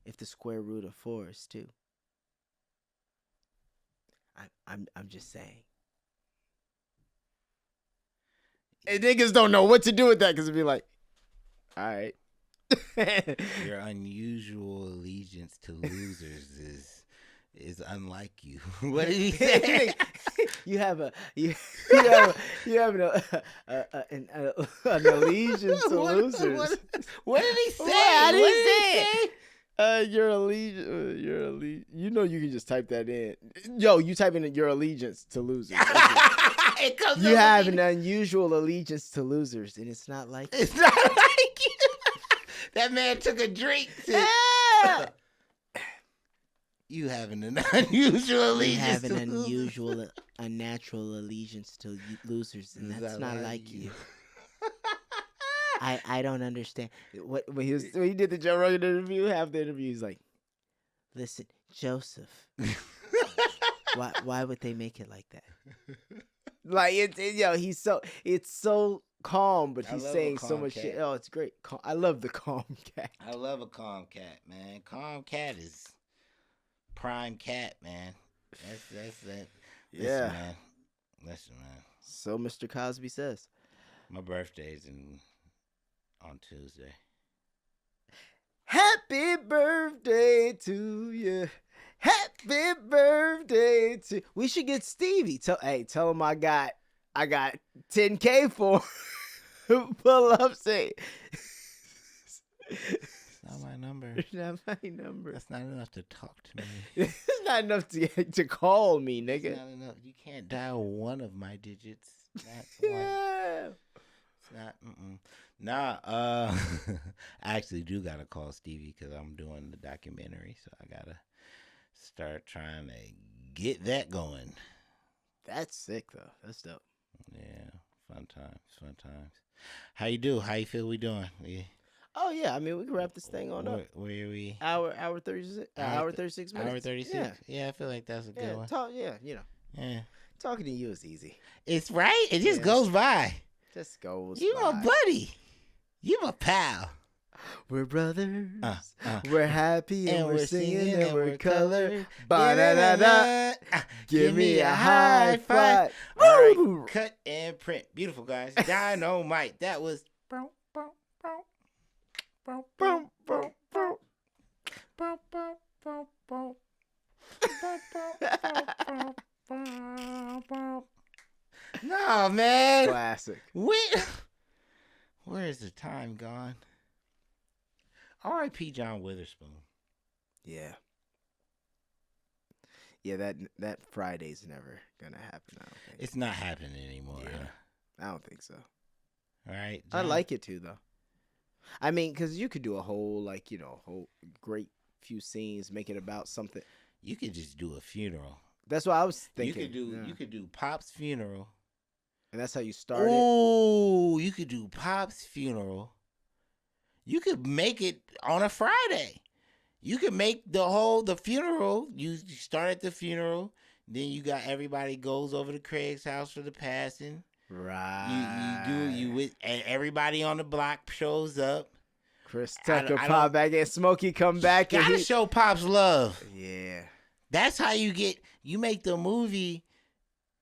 E: if the square root of 4 is 2? I'm just saying. And niggas don't know what to do with that because it'd be like, all right.
D: Your unusual allegiance to losers is unlike you. What did he say?
E: You have an allegiance to losers.
D: What did he say?
E: What did he say? Your allegiance. You know you can just type that in. Yo, you type in your allegiance to losers. You have an unusual allegiance to losers, and it's not like
D: it's not like you. That man took a drink. You have an unusual allegiance.
E: You have an unusual, unnatural allegiance to losers, and that's not like you. I don't understand. When he did the Joe Rogan interview, half the interview, he's like, "Listen, Joseph, why would they make it like that?" Like he's so calm, but
D: I
E: he's
D: love a
E: saying so
D: calm
E: much
D: cat.
E: shit. Oh, it's great. I love the calm cat.
D: I love a calm cat, man. Calm cat is prime cat, man. That's that.
E: Yeah.
D: Listen, man. Listen, man.
E: So Mr. Cosby says.
D: My birthday's on Tuesday.
E: Happy birthday to you. Happy birthday to. We should get Stevie. Tell him I got $10K for pull up. Say.
D: It's not my number.
E: It's not my number.
D: That's not enough to talk to me.
E: It's not enough to call me, nigga.
D: It's not enough. You can't dial one of my digits. Not one.
E: Yeah.
D: It's not. Nah. I actually do gotta call Stevie because I'm doing the documentary, so I gotta start trying to get that going.
E: That's sick though. That's dope.
D: Yeah, fun times. How you do? How you feel we doing? Yeah.
E: Oh yeah, I mean we can wrap this thing on up.
D: Where are we?
E: Hour 36. Hour 36 minutes.
D: Hour 36. Yeah, I feel like that's a good one.
E: Yeah. Talking to you is easy.
D: It's right. It just goes by.
E: Just goes.
D: You
E: by.
D: my buddy. You my pal.
E: We're brothers. We're happy and we're singing and we're colored.
D: Ba-da-da-da.
E: Give me a high five.
D: All right,
E: Woo!
D: cut and print. Beautiful, guys. Dynamite. That was.
E: Boom, boom, boom.
D: No, man.
E: Classic.
D: Where is the time gone? R.I.P. John Witherspoon.
E: Yeah. Yeah, that Friday's never gonna happen. I don't think.
D: It's not happening anymore.
E: Yeah.
D: Huh?
E: I don't think so.
D: All right.
E: I
D: John?
E: like it too, though. I mean, because you could do a whole whole great few scenes, make it about something.
D: You could just do a funeral.
E: That's what I was thinking.
D: You could do Pop's funeral.
E: And that's how you started.
D: Oh, you could do Pop's funeral. You could make it on a Friday. You could make the funeral. You start at the funeral, then you got everybody goes over to Craig's house for the passing.
E: Right.
D: And everybody on the block shows up.
E: Chris Tucker pop back and Smokey come back.
D: Gotta show Pops love.
E: Yeah.
D: That's how you make the movie.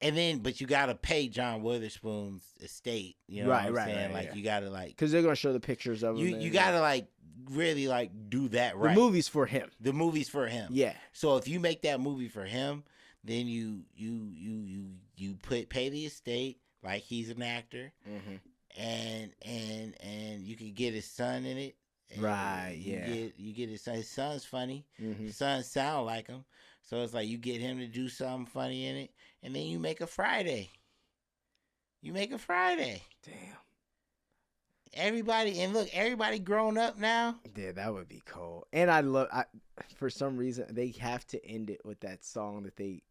D: And then, but you gotta pay John Witherspoon's estate. You know what I'm saying?
E: Right.
D: You gotta
E: because they're gonna show the pictures of him.
D: You gotta really do that right.
E: The movie's for him.
D: The movie's for him.
E: Yeah.
D: So if you make that movie for him, then you pay the estate like he's an actor, and you can get his son in it.
E: Right.
D: You get his son. His son's funny.
E: Mm-hmm.
D: His son sound like him. So it's like you get him to do something funny in it, and then you make a Friday.
E: Damn.
D: Everybody grown up now.
E: Yeah, that would be cool. And for some reason, they have to end it with that song the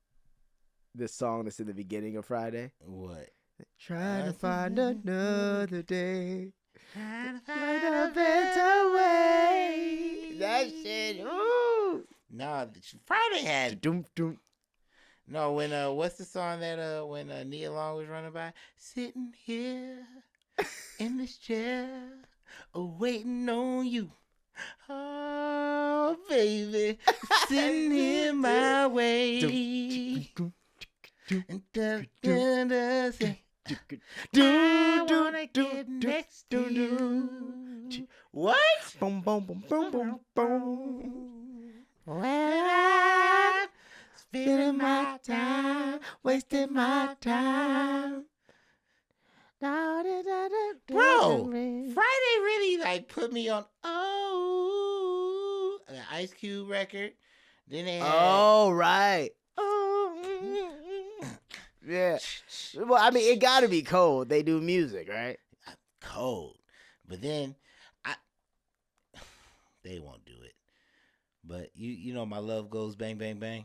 E: song that's in the beginning of Friday.
D: What?
E: Trying to find another day. Trying to find a better way. That shit. Ooh.
D: No, Friday had.
E: Doom, doom.
D: No, when what's the song that when Nia Long was running by? Sitting here in this chair, waiting on you. Oh, baby, sitting in my way. I wanna get next to you. What?
E: Boom, boom, boom, boom, boom, boom.
D: Well, I'm
E: Spending my time, wasting my time.
D: Bro, Friday really put me on an Ice Cube record. Then they had
E: Oh, right. Yeah. Well, I mean, it got to be cold. They do music, right?
D: cold. But then they won't do it. But you know my love goes bang bang bang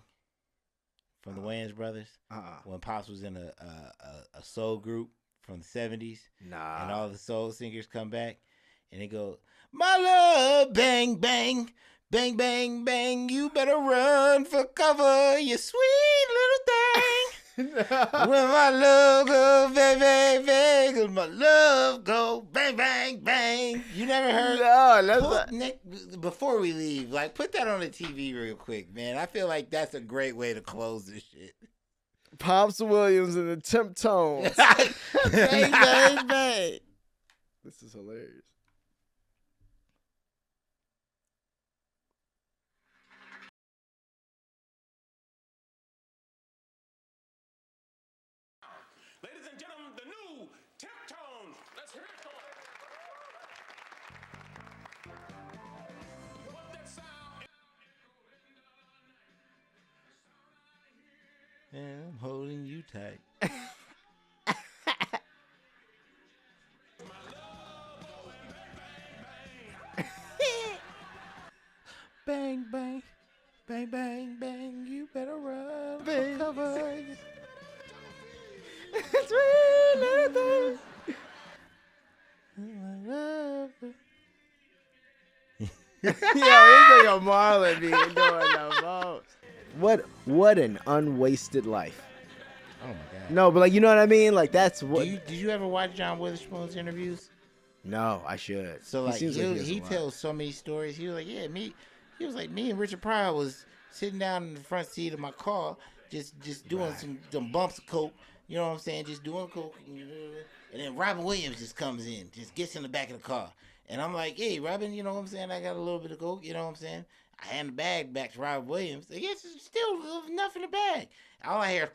D: from the Wayans brothers. When Pops was in a soul group from the 70s.
E: Nah.
D: And all the soul singers come back and they go, my love bang bang bang bang bang, you better run for cover, you sweet little thing. When my love go bang, bang, bang, when my love go bang, bang, bang. You never heard?
E: No, that's not.
D: Nick, before we leave, like, put that on the TV real quick, man. I feel like that's a great way to close this shit.
E: Pops Williams and the Temp Tones. Bang, bang, bang. This is hilarious.
B: Ladies and gentlemen, the new Temp Tones. Let's hear it for it. What that sound?
D: Man, I'm holding you tight. Bang, bang, bang, bang, bang. You better run for cover.
E: It's really Yo, this nigga Marlon be doing the most. What an unwasted life.
D: Oh my god.
E: No, but like, you know what I mean? Like, that's what.
D: Did you ever watch John Witherspoon's interviews?
E: No, I should.
D: So like he
E: has a
D: tells so many stories. He was like, me and Richard Pryor was sitting down in the front seat of my car, just doing some bumps of coke. You know what I'm saying? Just doing coke, and then Robin Williams just comes in, just gets in the back of the car, and I'm like, hey, Robin, you know what I'm saying? I got a little bit of coke. You know what I'm saying? I hand the bag back to Robin Williams. I guess it's still enough in the bag. All I hear,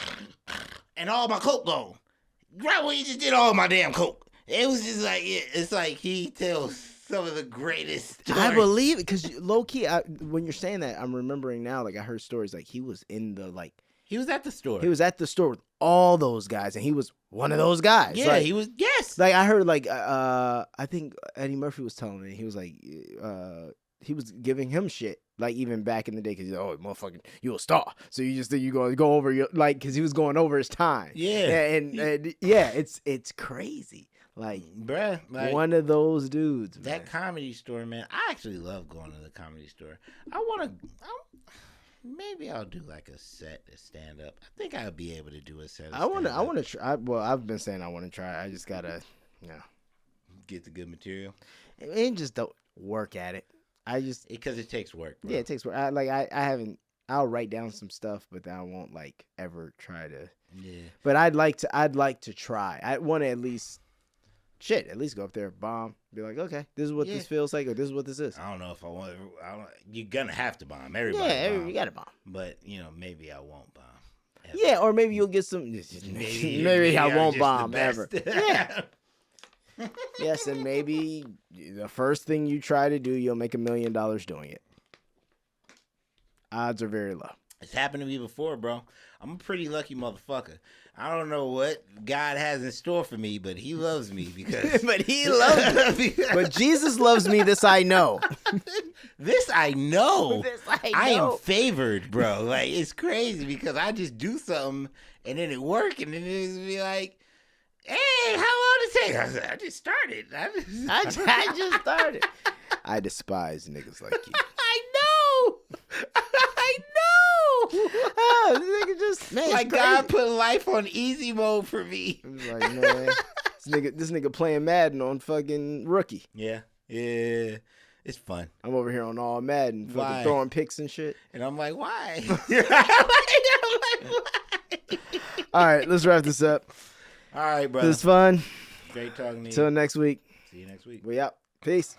D: and all my coke gone. Robin Williams just did all my damn coke. It was just like, it's like he tells some of the greatest stories.
E: I believe it, because low key, when you're saying that, I'm remembering now. Like, I heard stories like he was in the
D: He was at the store.
E: He was at the store with all those guys, and he was one of those guys.
D: Yeah,
E: like,
D: he was. Yes.
E: Like, I heard, like, I think Eddie Murphy was telling me, he was like, he was giving him shit, like, even back in the day, because he's like, oh, motherfucking, you a star. So you just think you go over your, like, because he was going over his time.
D: Yeah.
E: And yeah, it's crazy. Like,
D: bruh, like,
E: one of those dudes.
D: That comedy store, man. I actually love going to the comedy store. Maybe I'll do like a set, a stand up. I think I'll be able to do a set.
E: I want to try. Well, I've been saying I want to try. I just gotta,
D: get the good material.
E: And just don't work at it.
D: Because it takes work. Bro.
E: Yeah, it takes work. I haven't. I'll write down some stuff, but I won't like ever try to.
D: Yeah.
E: But I'd like to try. I want to at least go up there, bomb, be like, okay, this is what this feels like, or this is what this is.
D: I don't know if I want. You're gonna have to bomb. Everybody.
E: Yeah,
D: bomb.
E: you gotta bomb.
D: But maybe I won't bomb. Ever.
E: Yeah, or maybe you'll get some. Maybe I won't bomb ever. Yeah. Yes, and maybe the first thing you try to do, you'll make $1 million doing it. Odds are very low.
D: It's happened to me before, bro. I'm a pretty lucky motherfucker. I don't know what God has in store for me, but he loves me because...
E: But he loves me. But Jesus loves me, this I know.
D: This I know.
E: This I know.
D: I am favored, bro. Like, it's crazy because I just do something and then it work and then it's be like, hey, how long did it take? I said, I just started.
E: I just started. I despise niggas like you.
D: I know.
E: Oh, this nigga just, man,
D: like God put life on easy mode for me.
E: I was like, man, this nigga playing Madden on fucking rookie.
D: Yeah, it's fun.
E: I'm over here on all Madden, fucking throwing picks and shit.
D: And I'm like, why?
E: All right, let's wrap this up.
D: All right, brother.
E: This was fun.
D: Great talking to you.
E: Till next week.
D: See you next week.
E: We out. Peace.